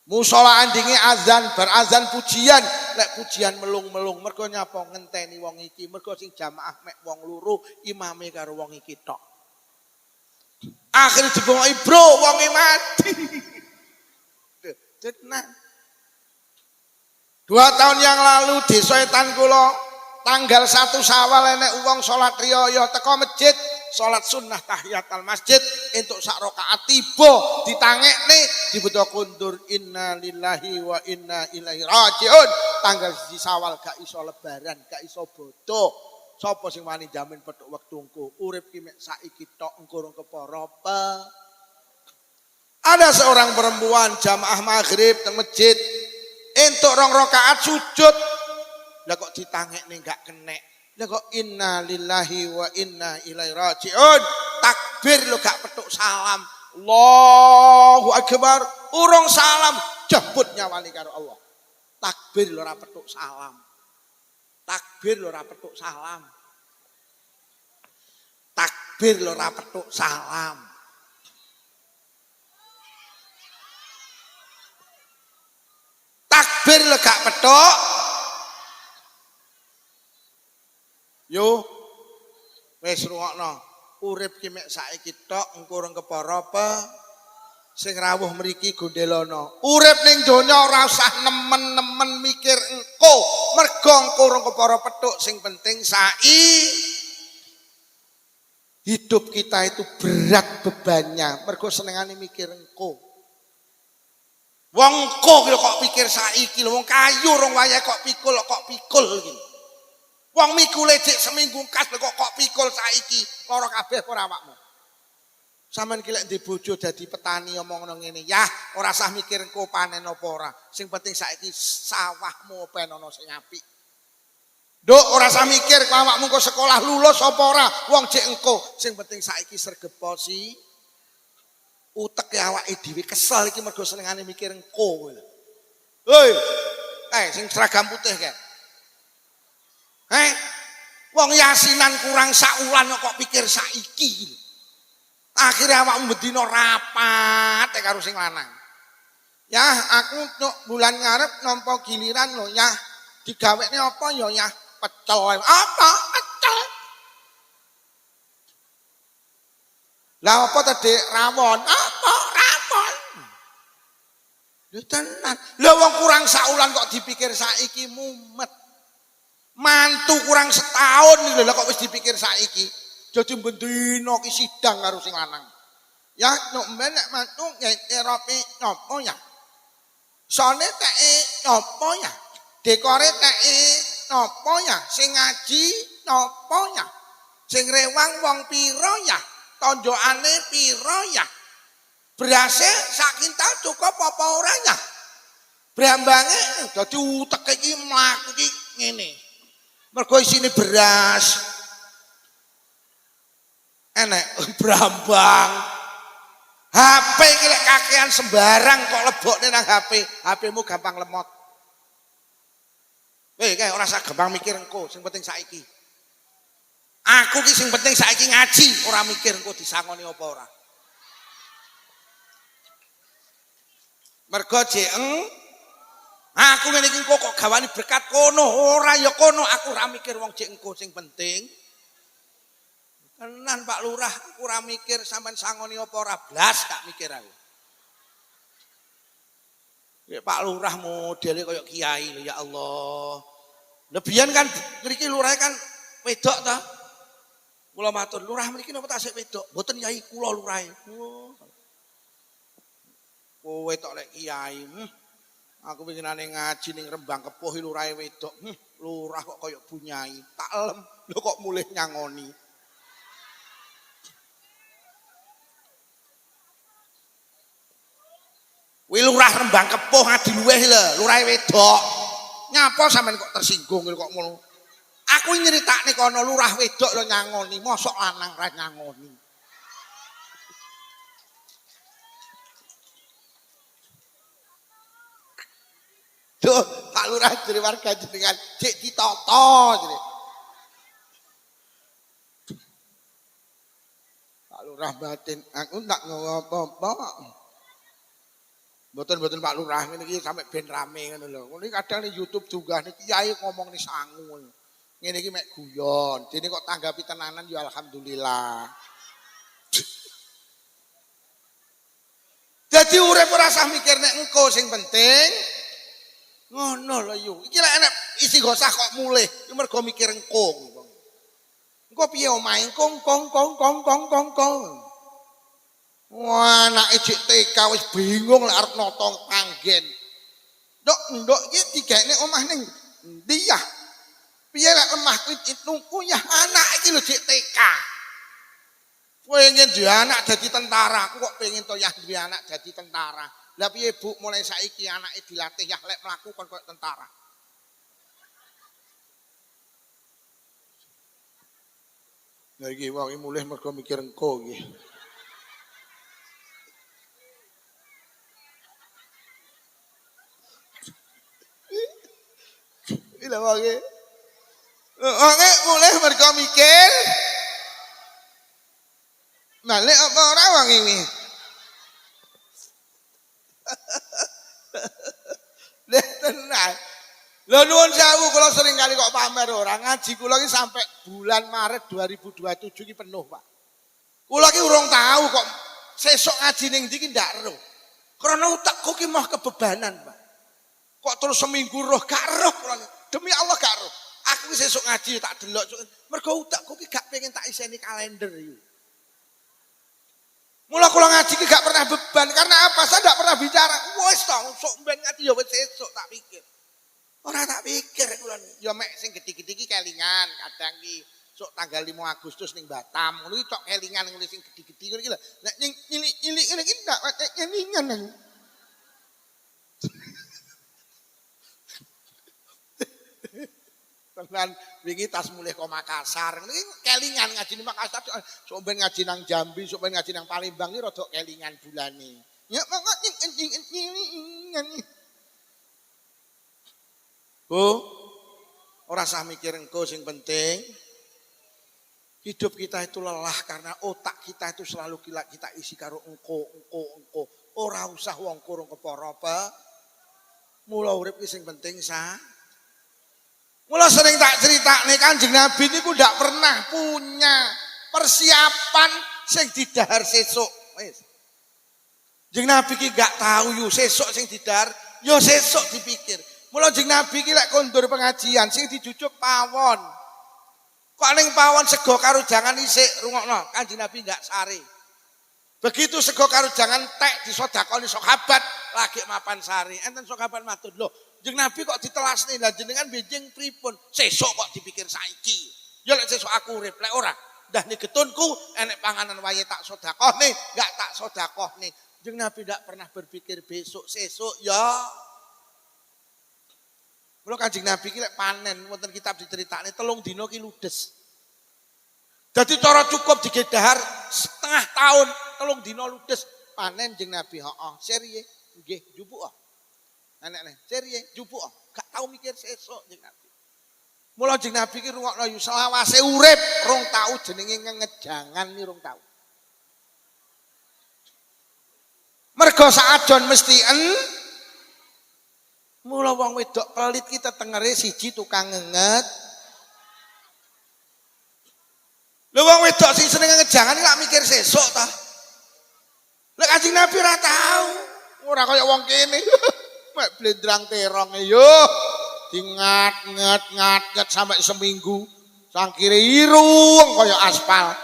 Musola andinge azan, berazan pujian, lek pujian melung-melung mergo nyapa ngenteni wong iki, mergo sing jamaah mek wong loro, imame karo wong iki tok. Akhir dibongoki bro, wonge mati. Tenang. 2 tahun yang lalu desa etan kula tanggal 1 Syawal enek wong salat riyaya teko masjid, salat sunnah tahiyatul masjid entuk sak rakaat tiba ditangekne dibeto kundur inna lillahi wa inna ilaihi rajiun. Tanggal 1 Syawal gak iso lebaran, gak iso bodo. Sapa sing wani jamin petuk wektu engko? Urip ki mek saiki tok, engko rong kepara apa. Ada seorang perempuan jamaah maghrib teng masjid entuk 2 rakaat sujud. Lah kok ditangekne gak kenek. Lah kok inna lillahi wa inna ilaihi rajiun. Takbir lo gak petuk salam. Allahu akbar. Urung salam jebut nyawani karo Allah. Takbir lo ora petuk salam. Takbir lo ora petuk salam. Takbir lo ora petuk salam. Takbir lo gak petuk. Yo, wis rungokno. Urip ki mek saiki tok, engko rong kepara apa? Sing rawuh mriki gondelono. Urip ning donya ora usah nemen-nemen mikir engko, mergo engko rong kepara petuk, sing penting hidup kita itu berat bebannya, mergo senengane mikir engko. Wong engko kok pikir saiki lho, wong kayu rong wayahe kok pikul iki. Wong mikule cek seminggu kas kok pikul saiki lara kabeh ora awakmu. Sampeyan ki lek ndek bojo dadi petani omongno ngene, yah ora usah mikir engko panen apa ora. Sing penting saiki sawahmu penono sing apik. Nduk ora usah mikir awakmu kok sekolah lulus apa ora, wong cek engko. Sing penting saiki sregeposi utek awake dhewe kesel iki mergo senengane mikir engko kowe. Hei, sing seragam putih kae. Wong yasinan kurang saulan kok pikir saiki. Akhirnya awakmu bedino rapat karo sing lanang. Ya, aku bulan ngarep nampa giliran lho, ya digawekne apa ya pecel. Apa pecel? Lah apa tadi rawon? Apa rawon? Lho tenan. Lah wong kurang saulan kok dipikir saiki mumet. Mantu kurang setahun nih lho kok wis dipikir saiki. Jadi bendino ki sidang karo sing lanang. Ya nek men nek mantu ngeropi napa ya? Sone teke napa ya? Dekore teki napa ya? Sing ngaji napa ya? Sing rewang wong pira ya? Tonjokane pira ya? Berase sak kintal cukup apa ora ya? Brambange dadi utek iki mlaku iki ngene. Mergo isine beras. Enek brambang. HP iki lek kakean sembarang kok lebokne nang HP. HP-mu gampang lemot. Kayak ora usah gampang mikir engko, sing penting saiki. Aku ki sing penting saiki ngaji, ora mikir engko disangoni apa ora. Mergo aku ngene iki kok gawani berkat kono, ora ya kono, aku ora mikir wong jek engko sing penting. Tenan Pak Lurah, aku ora mikir sampean sangoni apa ora blas gak mikir aku. Ya Pak Lurah modele kaya kiai lho ya Allah. Lebihan kan mriki lurah kan wedok ta. Kula matur, lurah mriki napa tasik wedok? Mboten yai kula lurahe. Kowe tok lek kiai. Aku pengenane ngaji ning Rembang Kepuh lurahe wedok. Lurah kok kaya bunyai. Tak elem. Lho kok mulih nyangoni. Lurah Rembang Kepuh ngadi luweh lho, lurahe wedok. Nyapa sampean kok tersinggung kok ngono. Aku nyeritakne kono lurah wedok lho nyangoni, mosok lanang ra nyangoni. Duh, Pak Lurah jere warga jenengan cek ditata jere. Pak Lurah batin, aku tak ngopo-opo. Mboten Pak Lurah ngene iki sampe ben rame ngono lho. Ngono kadang ning YouTube juga nih kiai ngomong nih sangu. Ngene iki mek guyon. Dene kok tanggapi tenanan ya alhamdulillah. Jadi urip ora usah mikir nek engko sing penting ngono lho yo. Iki lek enek isi gosah kok mulih, iki mergo mikir engko. Engko piye omahe kong. Wah, anak ejek TK wis bingung lek arep notong panggen. Ndok iki digekne omah ning ndi ya? Piye lek lemah kuwi nungku ya anak iki lho jek TK. Pengen duwe anak dadi tentara, aku kok pengen to ya duwe anak dadi tentara. Lah piye Bu mulai saiki anake dilatih ya lek mlaku kon koyo tentara. Lah iki wong mulih mergo mikir engko iki. Lha wae. Mulih mergo mikir. Balik apa ora wong iki? Lha tenan. Lho nuwun sewu kula sering kali kok pamer ora ngaji kula iki sampai bulan Maret 2027 iki penuh, Pak. Kula iki urung tahu kok sesuk ngaji ning ndi iki ndak ero. Karena utakku ki mah kebebanan, Pak. Kok terus seminggu roh gak roh kula. Demi Allah gak roh. Aku wis sesuk ngaji tak delok. Mergo utakku ki gak pengen tak iseni kalender iki. Mula kula ngaji ki gak pernah beban karena apa? Saya gak pernah bicara. Wis to, sok ben ngaji ya wis sesuk tak pikir. Ora tak pikir kula ya mek sing gedhi-gedhi iki kelingan, kadang ki sok tanggal 5 Agustus ning Batam. Ngono iki tok kelingan ngono sing gedhi-gedhi ngono iki lho. Nek nyilik-nyilik ngene iki ndak kelingan. Tenan wingi tas mulih kok Makassar. Iki kelingan ngaji nang Makassar. Sok ben ngaji nang Jambi, sok ben ngaji nang Palembang iki rada kelingan bulane. Ya monggo kelingan. Bu, ora usah mikir engko sing penting hidup kita itu lelah karena otak kita itu selalu kita isi karo engko. Ora usah wong kurung kepara apa. Mula urip ki sing penting Mula sering tak critakne Kanjeng Nabi niku ndak pernah punya persiapan sing didahar sesuk. Wis. Kanjeng Nabi ki gak tahu yo sesuk sing didahar, yo sesuk dipikir. Mula Kanjeng Nabi ki lek kondur pengajian sing dijujuk pawon. Kok ning pawon sego karo jangan isik rungokno. Kanjeng Nabi gak sare. Begitu sego karo jangan tek disodakoni sahabat lagi mapan sari. Enten sahabat matur, "Lho, Jeung Nabi kok ditelasne lah jenengan benjing pripun? Sesuk kok dipikir saiki. Ya lek sesuk aku urip, lek ora dah nih getunku enek panganan wae tak sedekah nih, enggak tak sedekah nih. Jeung Nabi tidak pernah berpikir besok sesuk ya. Mula Kanjeng Nabi ki lek panen wonten kitab diceritakne 3 dina ki ludes. Dadi cara cukup digedhar setengah tahun 3 dina ludes panen jeung Nabi. Heeh, seriye nggih jupuk. Anak-anak, seriye jupuk. Gak tau mikir sesuk jeung Nabi. Mula jeung Nabi ki rungokno yu selawase urip 2 taun jenenge ngejangan ni 2 taun. Mergo saajon mesti mula wong wedok pelit kita tengere siji tukang ngenget. Lha wong wedok sing seneng ngejangan gak mikir sesuk ta. Lek Kanjeng Nabi ora tau. Ora kaya wong kene. Mek blendrang terong yo. Dingat-ngat sampai seminggu. Sangkire irung kaya aspal.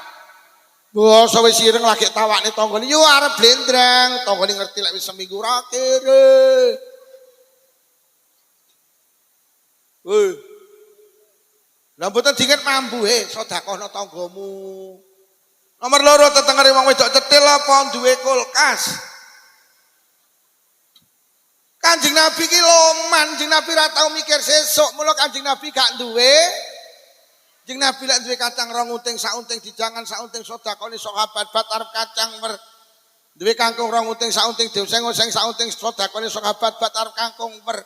Bos wis ireng lagi tawakne tanggane yo arep blendrang. Tanggane ngerti lek wis seminggu ra kere. Woi. Lah mboten dinget mambu sedekahno tanggamu. Nomor 2 tetengere wong wedok cetil apa duwe kulkas. Kanjeng Nabi ki loman, Kanjeng Nabi ra tau mikir sesuk, mula Kanjeng Nabi gak duwe. Kanjeng Nabi lek duwe kacang 2 unting, 1 unting dijangan, 1 unting sedekahne sahabat bat arep kacang mer. Duwe kangkung 2 unting, 1 unting dioseng-oseng, 1 unting sedekahne sahabat bat arep kangkung mer.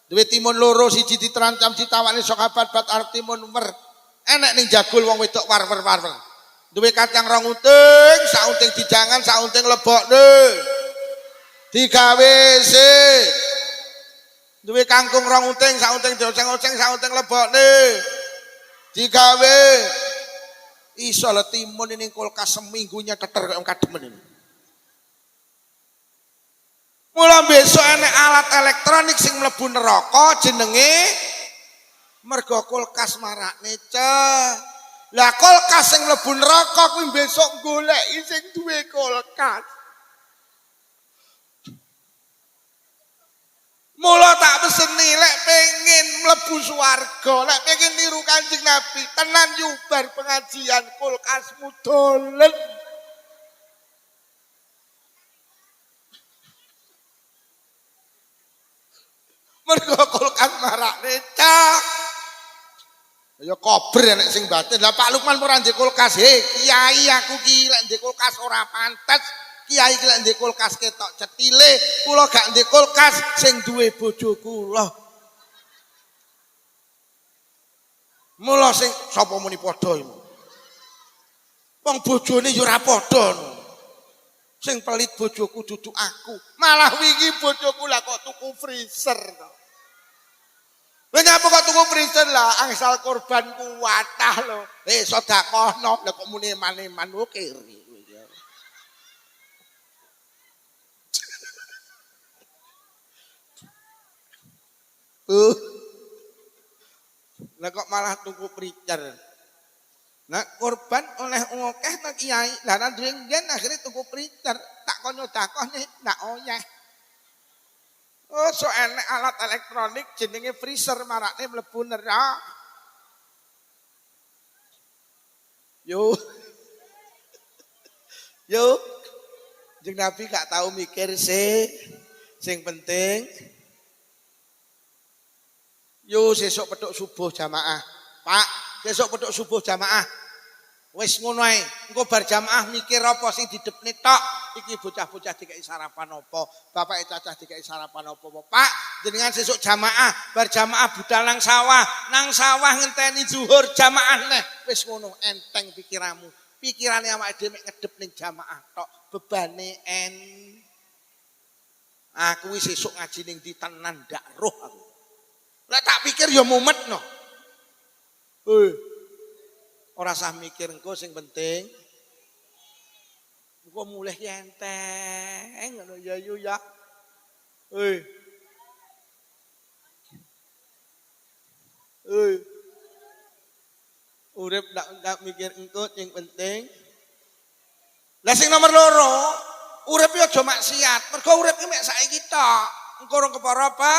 Duwe timun 2 siji diterancam ditawani sahabat bat arep timun mer. Enek ning jagul wong wedok warwer-warwer. Duwe kacang 2 unting, 1 unting dijangan, 1 unting lebokne. Digawe sik. Duwe kangkung 2 unting, 1 unting dioseng-oseng, 1 unting lebokne. Digawe iso le timun ning kulkas seminggunya teter kaya kademen ini. Mula besok enek alat elektronik sing mlebu neraka jenenge mergo kulkas marakne cah. Lah kulkas sing mlebu neraka kuwi besok goleki sing duwe kulkas. Mula tak peseni lek pengen mlebu swarga, lek pengen niru Kanjeng Nabi, tenan yubar pengajian kulkasmu dolen. Mergo kulkas marakne cak. Ya kober nek sing batin. Lah Pak Lukman ora ndek kulkas. Kiai aku ki lek ndek kulkas ora pantes. Kiai ki lek ndek kulkas ketok cetile, kula gak ndek kulkas sing duwe bojo kula. Mula sing sapa muni padha iku. Wong bojone ya ora padha. Sing pelit bojoku dudu aku. Malah wingi bojoku lah kok tuku freezer to. Lha nyapa kok tuku freezer lah angsal korban kuwatah lho. Sedekahno lha kok muni eman-eman kok kiri. Lah kok malah tuku preacher. Nah korban oleh ngokeh nang kiai. Lah nang denggen akhirnya tuku preacher. Tak konyo dakoh nih ndak oyeh. Oh so enek alat elektronik jenenge freezer marakne mlebu neraka. Yo. Jeung Nabi gak tahu mikir sing penting. Yo sesuk petuk subuh jamaah. Pak, sesuk petuk subuh jamaah. Wis ngono ae. Engko bar jamaah mikir apa sing didepne tok. Iki bocah-bocah dikai sarapan apa? Bapake cacah dikai sarapan apa? Pak, jenengan sesuk jamaah, bar jamaah budal nang sawah ngenteni zuhur jamaah neh. Wis ngono enteng pikiranmu. Pikirane awake dhewe ngedep ning jamaah tok. Bebane aku wis sesuk ngaji ning ndi tenan ndak roh aku. Lah tak pikir ya mumetno. Ora sah mikir engko sing penting. Engko mulih enteng ngono ya yu ya. Urip ndak mikir engko sing penting. Lah sing nomor 2, urip yo aja maksiat. Mergo urip ki mek saiki tok. Engko ora kepara apa?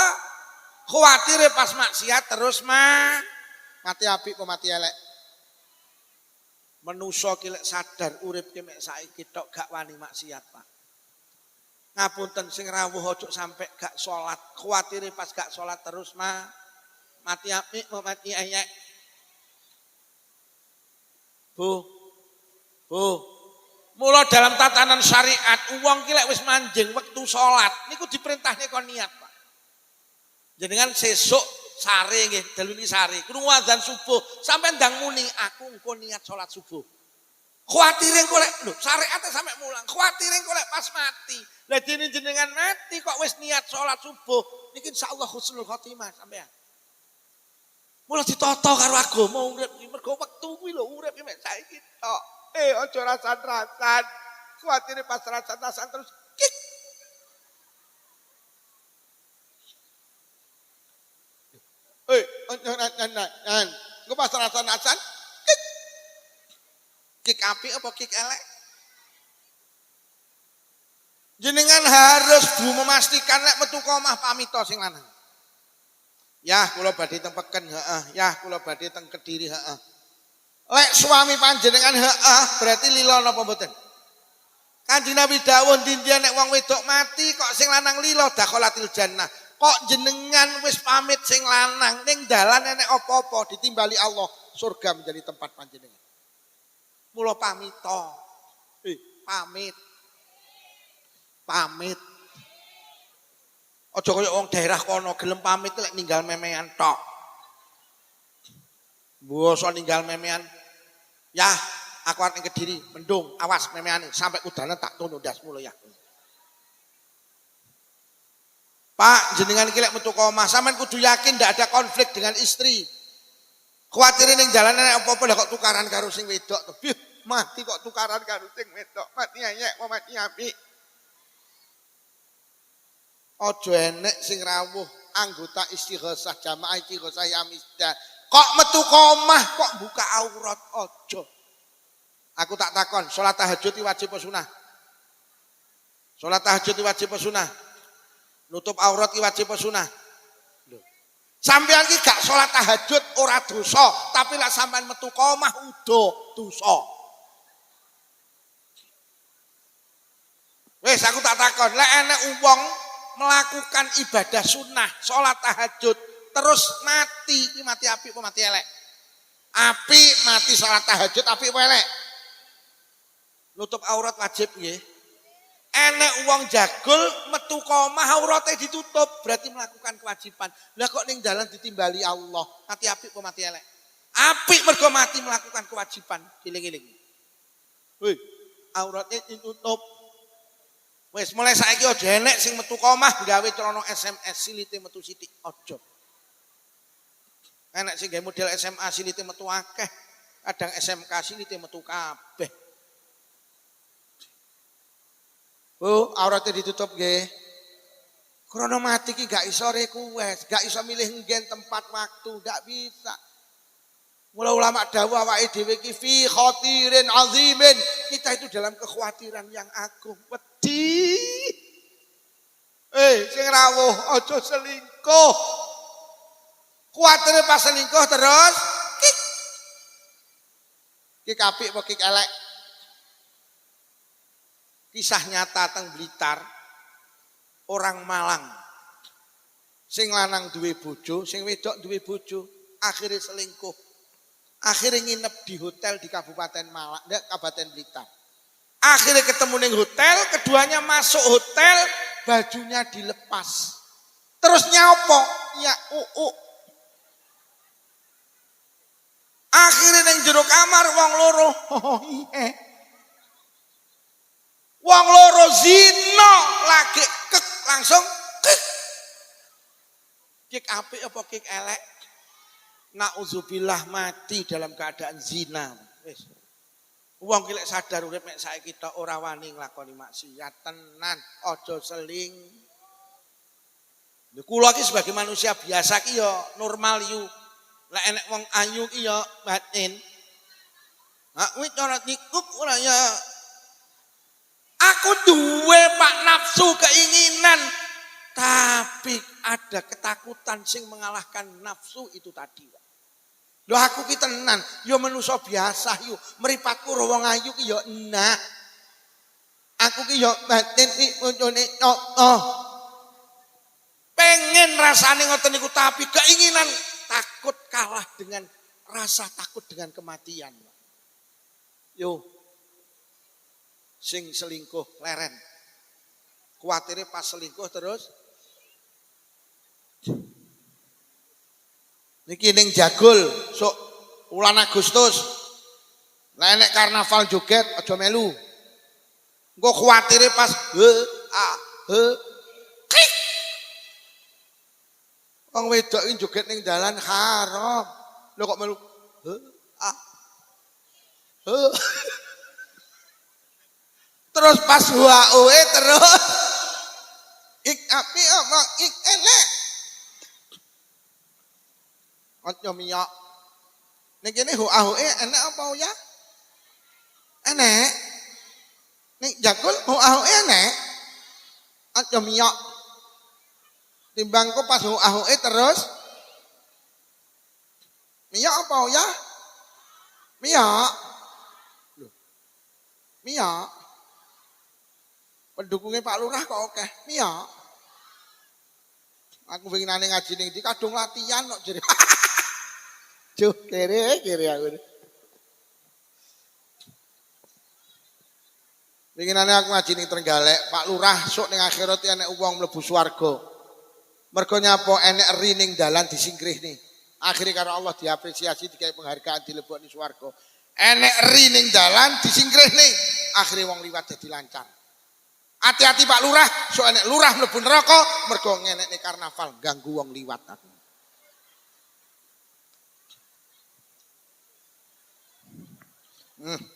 Kuwatire pas maksiat terus mati apik apa mati elek. Menusa ki lek sadar urip ki mek saiki tok gak wani maksiat, Pak. Ngapunten sing rawuh ojo sampe gak salat. Kuwatire pas gak salat terus mati apik apa mati elek. Bu. Mula dalam tatanan syariat wong ki lek wis manjing wektu salat niku diperintahne kon niat, Pak. Jenengan sesuk sare nggih, dalu niki sare, krungu azan subuh, sampean ndang muni aku engko niat salat subuh. Kuwatire engko lek lho, syariate sampe mulang, kuwatire engko lek pas mati. Lah dene jenengan mati kok wis niat salat subuh, niki insyaallah husnul khotimah sampean. Mula ditata karo agama urip iki mergo wektu kuwi lho urip iki mek saiki tok. Aja rasan-rasan. Kuwatire pas rasan-rasan terus kik. Engko pas rasan-rasan kik. Kik apik apa kik elek? Jenengan harus memastikan lek metu ka omah pamita sing lanang. Ya, kula badhe teng Peken, heeh. Ya, kula badhe teng Kediri, heeh. Lek suami panjenengan berarti lila napa mboten? Kanjeng Nabi dawuh dindian nek wong wedok mati kok sing lanang lila dakholatil jannah. Kok jenengan wis pamit sing lanang ning dalan enek apa-apa ditimbali Allah, surga menjadi tempat panjenengan. Mula pamita. Pamit. Aja kaya wong daerah kono gelem pamit lek ninggal memean tok. Mboso ninggal memean. Ya, aku arep ning Kediri, mendung, awas memeane sampai kudane tak tunu ndasmu lho ya. Pak, jenengan iki lek metu ka omah, sampean kudu yakin ndak ada konflik dengan istri. Kuwatir ning dalan nek apa-apa lah kok tukaran karo sing wedok to. Mati kok tukaran karo sing wedok. Mati anyek, mati apik. Ojo enek sing rawuh anggota istighosah jamaah istighosah yamisda. Kok metu ka omah kok buka aurat ojo. Aku tak takon, salat tahajud wajib apa sunah? Salat tahajud wajib apa sunah? Nutup aurat wajib apa sunah? Lho. Sampeyan iki gak salat tahajud ora dosa, tapi lek sampean metu ka omah udo dosa. Wes aku tak takon, lek enek wong melakukan ibadah sunnah, sholat tahajud, terus mati, ini mati apik apa mati elek? Apik mati sholat tahajud, apik apa elek? Nutup aurat wajib nggih. Enek wong jagul metu ka omah aurate ditutup, berarti melakukan kewajiban. Lah kok ning dalan ditimbali Allah, mati apik apa mati elek? Apik mergo mati melakukan kewajiban, giling-giling. Woi, auratnya ditutup. Wes mulai saiki aja enek sing metu ka omah gawe celana SMS silite metu sithik aja. Enek sing gawe model SMA silite metu akeh, kadang SMK silite metu kabeh. Oh, auratnya ditutup nggih. Krana mati ki gak iso request, gak iso milih nggen tempat waktu, gak bisa. Mula ulama dawuh awake dhewe iki fi khatirin azimin. Kita itu dalam kekhawatiran yang agung. Wedi. Sing rawuh aja selingkuh. Kuwatir pas selingkuh terus kik. Kik apik apa kik elek? Kisah nyata teng Blitar. Orang Malang. Sing lanang duwe bojo, sing wedok duwe bojo, akhirnya selingkuh. Akhirnya nginep di hotel di Kabupaten Malang, Kabupaten Blitar. Akhirnya ketemu di hotel, keduanya masuk hotel, bajunya dilepas. Terus nyopo? Ya Akhirnya neng jero kamar wong loro. Wong loro zina lagi kek langsung kek. Kik apik apa kik elek? Nauzubillah mati dalam keadaan zina. Wis. Wong ki lek sadar urip mek saiki tok ora wani nglakoni maksiat tenan, aja seling. Lha kula iki sebagai manusia biasa ki ya normal yu. Lek enek wong ayu ki ya batin. Kuwi cara nikup ora ya. Aku duwe Pak nafsu keinginan, tapi ada ada ketakutan sing mengalahkan nafsu itu tadi. Lho aku ki tenan, yo manusa biasa yo, mripatku wong ayu ki yo enak. Aku ki yo batin iki koncone pengen rasane ngoten niku tapi keinginan takut kalah dengan rasa takut dengan kematian. Yo sing selingkuh leren. Kuatire pas selingkuh terus niki ning Jagol sok wulan Agustus. Lah nek karnaval joget aja melu. Engko kuatire pas klik. Wong wedok iki joget ning dalan haram. Lho kok melu terus pas wae terus ik api omong ik enek. Aja miyak. Ning kene hoahoe enek apa ya? Enek. Ning Jagol hoahoe enek. Aja miyak. Timbangku pas hoahoe terus miyak apa ya? Miyak. Loh. Miyak. Pendukungnya Pak Lurah kok akeh. Miyak. Aku pengenane ngaji ning ndi kadung latihan kok jere. Juh kere aku. Pengenane aku ngaji ning Trenggalek, Pak Lurah sok ning akhirat enek wong mlebu swarga. Mergo nyapa enek eri ning dalan disingkrihne. Akhire karo Allah diapresiasi dikai penghargaan dilebokne swarga. Enek eri ning dalan disingkrihne. Akhire wong liwat dadi lancar. Hati-hati Pak Lurah, sok enek lurah mlebu neraka mergo ngenekne karnaval ganggu wong liwat aku.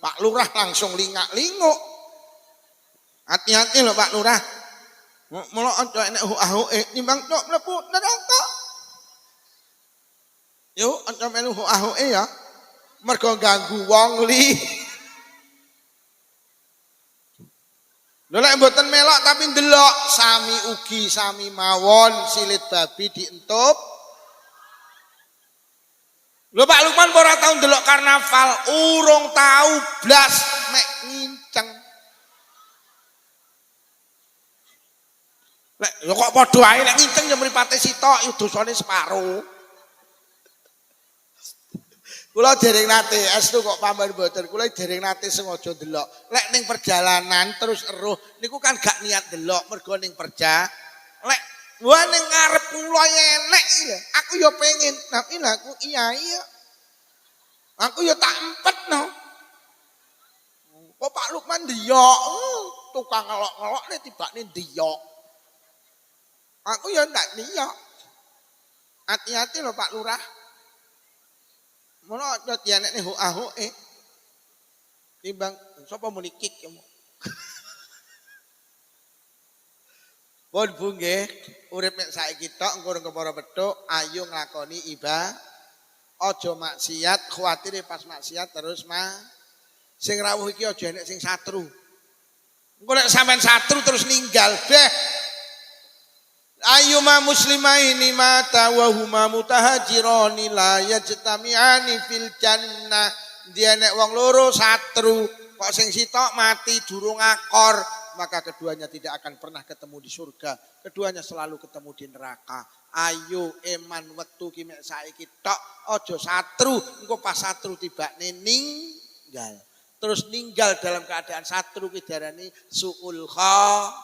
Pak Lurah langsung lingak-linguk. Hati-hati loh Pak Lurah. Mula aja enek hoahoe nimbang tok mlebu neraka. Yo aja melu hoahoe ya. Mergo ganggu wong li. Lho nek mboten melok tapi ndelok sami ugi sami mawon silit babi dientup. Lho Pak Lukman ora tau ndelok karnaval, urung tau blas mek nginceng. Lek yo kok padha ae nek nginceng yo mripate sitok yo dosane separo. Kula dereng nate estu kok pamer mboten, kula dereng nate sengaja ndelok. Lek ning perjalanan terus eruh niku kan gak niat ndelok mergo ning lek wah ning ngarep kula enek iki. Aku yo pengen, tapi lha aku iya. Aku yo tak empetno. Kok Pak Lukman ndiyok, tukang ngelok-ngelok nek tibane ndiyok. Aku yo ndak ndiyok. Hati-hati lho Pak Lurah. Mono aja dianekne hoahoe. Timbang sapa muni kik kamu. Pun Bu nggih, urip nek saiki tok engko kepara petuk ayo nglakoni ibadah. Aja maksiat, kuwatire pas maksiat terus sing rawuh iki aja enek sing satru. Engko nek sampean satru terus ninggal, beh. Ayyuma muslimaini mata wa huma mutahajirani la yajtami'ani fil jannah. Dia nek wong loro satru, kok sing sitok mati durung akor, maka keduanya tidak akan pernah ketemu di surga. Keduanya selalu ketemu di neraka. Ayo eman wetu ki mek saiki tok, aja satru, engko pas satru tibane ninggal. Terus ninggal dalam keadaan satru ki diarani suul kha.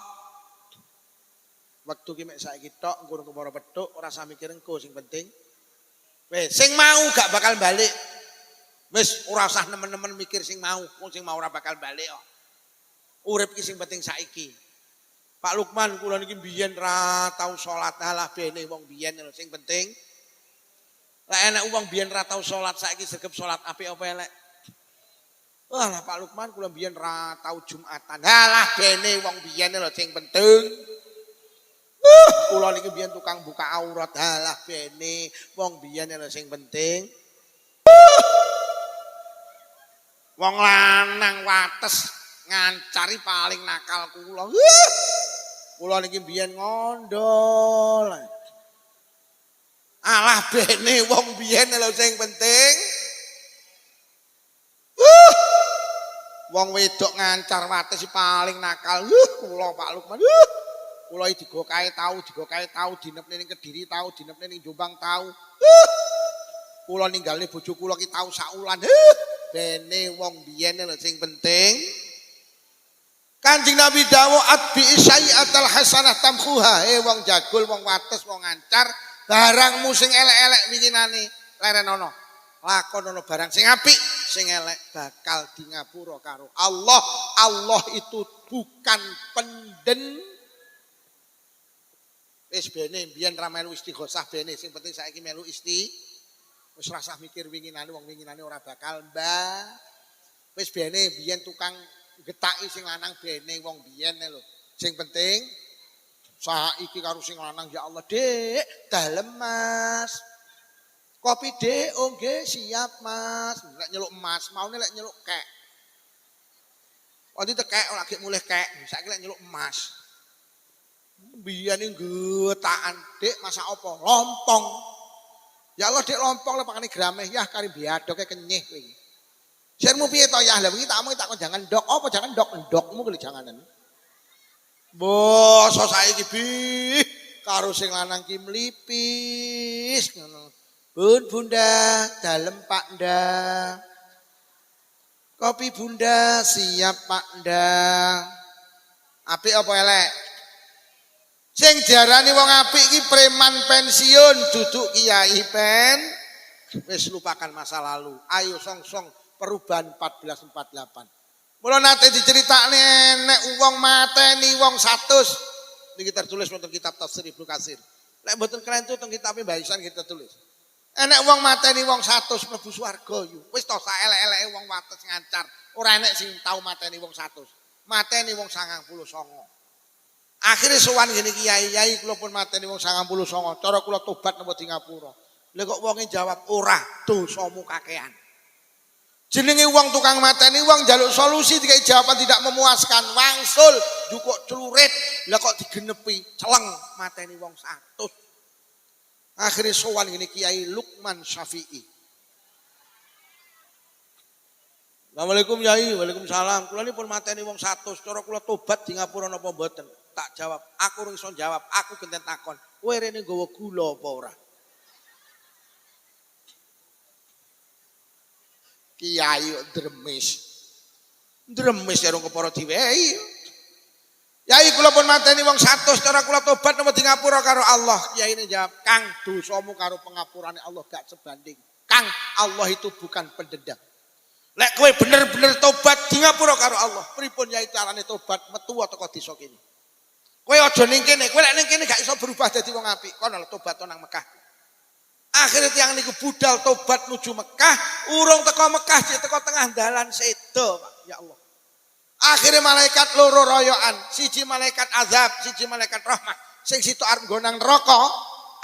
Waktu ki mek saiki tok engko kepara petuk ora usah mikir engko sing penting. Wis sing mau gak bakal balik. Wis ora usah nemen-nemen mikir sing mau, wong sing mau ora bakal balik kok. Urip ki sing penting saiki. Pak Lukman kula niki biyen ra tau salat halah bene wong biyen lho sing penting. Lah enek wong biyen ra tau salat saiki sregep salat apik apa elek. Wah lah Pak Lukman kula biyen ra tau Jumatan. Halah bene wong biyen lho sing penting. Kula niki biyen tukang buka aurat halah bene wong biyen lho sing penting. Wong lanang wates ngancari paling nakal kula. Kula niki biyen ngondol. Alah bene wong biyen lho sing penting. Wong wedok ngancar wates paling nakal. Kula Pak Lukman. Kula iki digokae tau, dinepne ning Kediri tau, dinepne ning Jombang tau. Kula ninggalne bojo kula ki tau saulan. Bene wong biyen lho sing penting. Kanjeng Nabi dawuh atbi syai'atal hasanah tamkhuha. Wong jagul, wong wates, wong ngancar, barangmu sing elek-elek winginane lerenono. Lakonono barang sing apik, sing elek bakal di ngapura karo Allah. Allah itu bukan penden. Wis bene biyen ra melu istighosah bene, sing penting saiki melu wis rasah mikir winginane wong winginane ora bakal mbah. Wis bene biyen tukang getaki sing lanang bene wong biyen lho. Sing penting saiki karo sing lanang ya Allah, Dik, dalem Mas. Kopi Dik, oh nggih siap Mas. Lek nyeluk emas, maune lek nyeluk kek. Wong tekek ora lagi mulih kek, saiki lek nyeluk emas. Biyen iki getakan, Dik, masak apa? Lompong. Ya Allah, Dik, lompong lek pakane grameh ya kari biadoke kenyih kowe iki. Sirmu piye to ya? Lah wingi tak omong tak kon jangan ndok. Apa jangan ndok-ndokmu kuwi janganan. Bos saiki bi karo sing lanang ki mlipis ngono. Bun Bunda, dalem Pak Nda. Kopi Bunda siap Pak Nda. Apik apa elek? Sing diarani wong apik ki preman pensiun, duduk kiai pen. Wis lupakan masa lalu. Ayo song-song perubahan 1448. Mula nate diceritakne nek wong mateni wong 100. Niki tertulis wonten kitab Tafsir Ibnu Katsir. Nek mboten kelentu teng kitab Mbaisan kita tulis. Enek wong mateni wong 100 mlebu swarga yo. Wis to sak elek-eleke wong wates ngancar. Ora enek sing tau mateni wong 100. Mateni wong 99. Akhire sowan ngene kiai kula pun mateni wong 99. Cara kula tobat napa di ngapura. Lha kok wonge jawab ora, dosamu kakean. Jenenge wong tukang mateni wong njaluk solusi dikai jawaban tidak memuaskan, wangsul jukuk celurit. Lah kok digenepi celeng mateni wong 100. Akhirnya sowan ini Kiai Lukman Syafi'i. Assalamualaikum Yai, waalaikumsalam. Kula nipun mateni wong 100, cara kula tobat di ngapura napa mboten? Tak jawab, aku ora iso jawab, aku genten takon. Kowe rene nggawa gula apa ora? Kiai dremis. Dremis karo kepara diwehi. Yai kula pun mateni wong 100 cara kula tobat napa di ngapura karo Allah. Kiai ini jawab, Kang dosamu karo pengapurane Allah gak sebanding. Kang, Allah itu bukan pendendam. Lek kowe bener-bener tobat di ngapura karo Allah, pripun yai carane tobat metu teko desa kene. Kowe aja ning kene, kowe lek ning kene gak iso berubah dadi wong apik. Kono tobat nang Mekah. Akhirnya tiang niku budal tobat nuju Mekah, urung teko Mekah jek teko tengah dalan sedo, Pak. Ya Allah. Akhirnya malaikat loro royoan, siji malaikat azab, siji malaikat rahmat. Sing situ arep nggo nang neraka.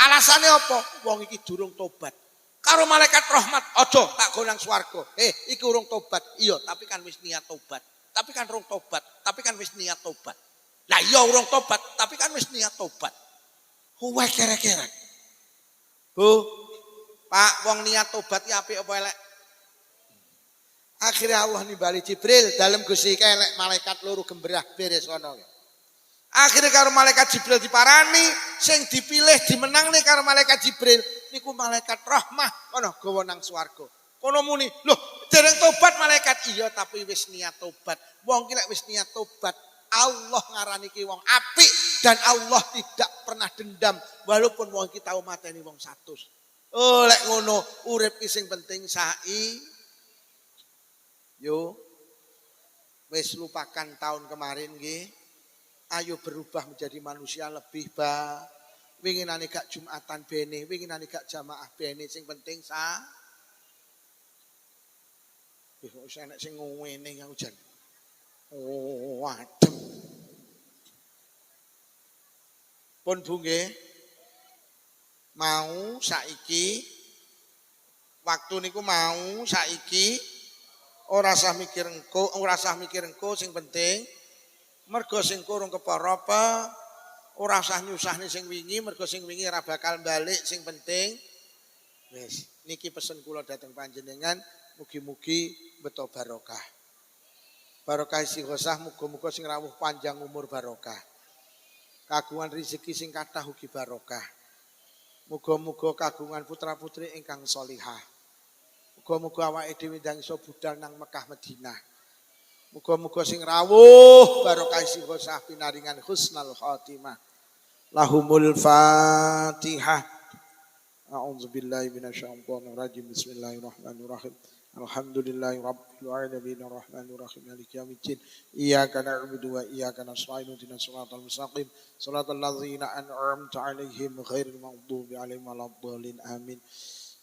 Alasane apa? Wong iki durung tobat. Karo malaikat rahmat, aja tak go nang swarga. Iki urung tobat. Iya, tapi kan wis niat tobat. Tapi kan urung tobat, tapi kan wis niat tobat. Lah iya urung tobat, tapi kan wis niat tobat. Kuwe kere-kere. Bu, Pak, wong niat tobat ya apik apa elek? Akhirnya Allah nimbali Jibril dalam Gusti kelek malaikat loro gemberah beres ana. Akhirnya karo malaikat Jibril diparani, sing dipilih dimenangne karo malaikat Jibril niku malaikat rahmah kono gawa nang swarga. Kono muni, "Loh, dereng tobat malaikat." Iya, tapi wis niat tobat. Wong ki lek wis niat tobat, Allah ngarani ki wong apik dan Allah tidak pernah dendam walaupun wong ki tau mateni wong 100. Oh, lek ngono urip ki sing penting Yo, wis lupakan tahun kemarin nggih. Ayo berubah menjadi manusia lebih baik. Winginane gak Jumatan bene, winginane gak jamaah bene, sing penting wis enek sing ngene yang hujan. Oh, adem. Pun Bu nggih. Mau saiki waktu niku mau saiki ora usah mikir engko, sing penting mergo sing kurung kepara apa, ora usah nyusahne sing wingi, mergo sing wingi ora bakal balik, sing penting Wis, niki pesen kula dhateng panjenengan, mugi-mugi beto barokah. Barokah istighosah muga-muga sing rawuh panjang umur barokah. Kagungan rezeki sing kathah ugi barokah. Muga-muga kagungan putra-putri ingkang sholihah. Muga-muga awake dhewe ndang iso budal nang Mekah Madinah. Muga-muga sing rawuh barokah istighosah pinaringan husnul khotimah. Lahumul Fatihah. A'udzubillahi minasyaitonir rajim. Bismillahirrahmanirrahim. Alhamdulillahi rabbil alamin arrahmanir rahim maliki yaumiddin. Iyyaka na'budu wa iyyaka nasta'in ihdinas siratal mustaqim. Shiratal ladzina an'amta 'alaihim ghairil maghdubi 'alaihim waladdallin. Amin.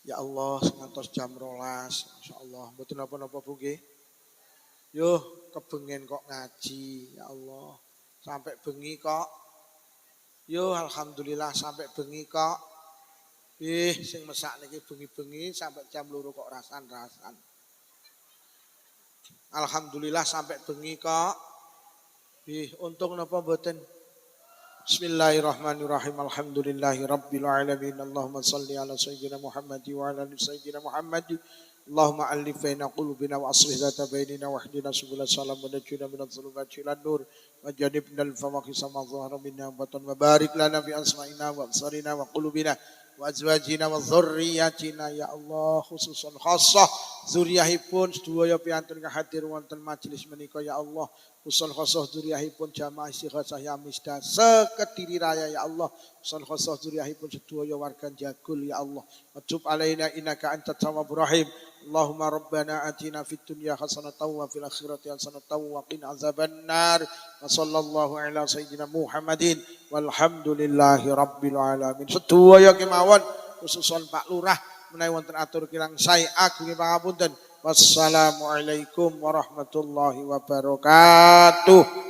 Ya Allah, ngantos jam 12. Masyaallah, mboten napa-napa Bu nggih. Yo, kebengen kok ngaji. Ya Allah, sampai bengi kok. Yo, alhamdulillah sampai bengi kok. Sing mesak niki bengi-bengi sampai jam 2 kok rasan-rasan. Alhamdulillah sampai bengi kok. Untung napa mboten. Bismillahirrahmanirrahim. Alhamdulillahi rabbil alamin. Allahumma shalli ala sayyidina Muhammad wa ala ali sayyidina Muhammad. Allahumma alif baina qulubina wa aslih dzata bainina wa hdina subul salam wa najina minadh dhulumati ilan nur wa janibna al-fawahisha ma dhahara minna wa batan wa barik lana fi asma'ina wa absarina wa qulubina wa azwajina wa dzurriyyatina ya Allah khususan khassah zuriyahipun sedaya piantun kahadir wonten majelis menika ya Allah khususan khassah zuriyahipun jamaah istighosah ya misda sekediri raya ya Allah khususan khassah zuriyahipun sedaya warga Jagul ya Allah wajib alaina innaka antat tawwabur rahim Allahumma rabbana atina fid dunya hasanatan wa fil akhirati hasanatan wa qina azabannar wa sallallahu ala sayyidina Muhammadin walhamdulillahi rabbil alamin. Sedaya kemawon khususon Pak Lurah menawi wonten atur kirang sae agung pangapunten. Wassalamualaikum warahmatullahi wabarakatuh.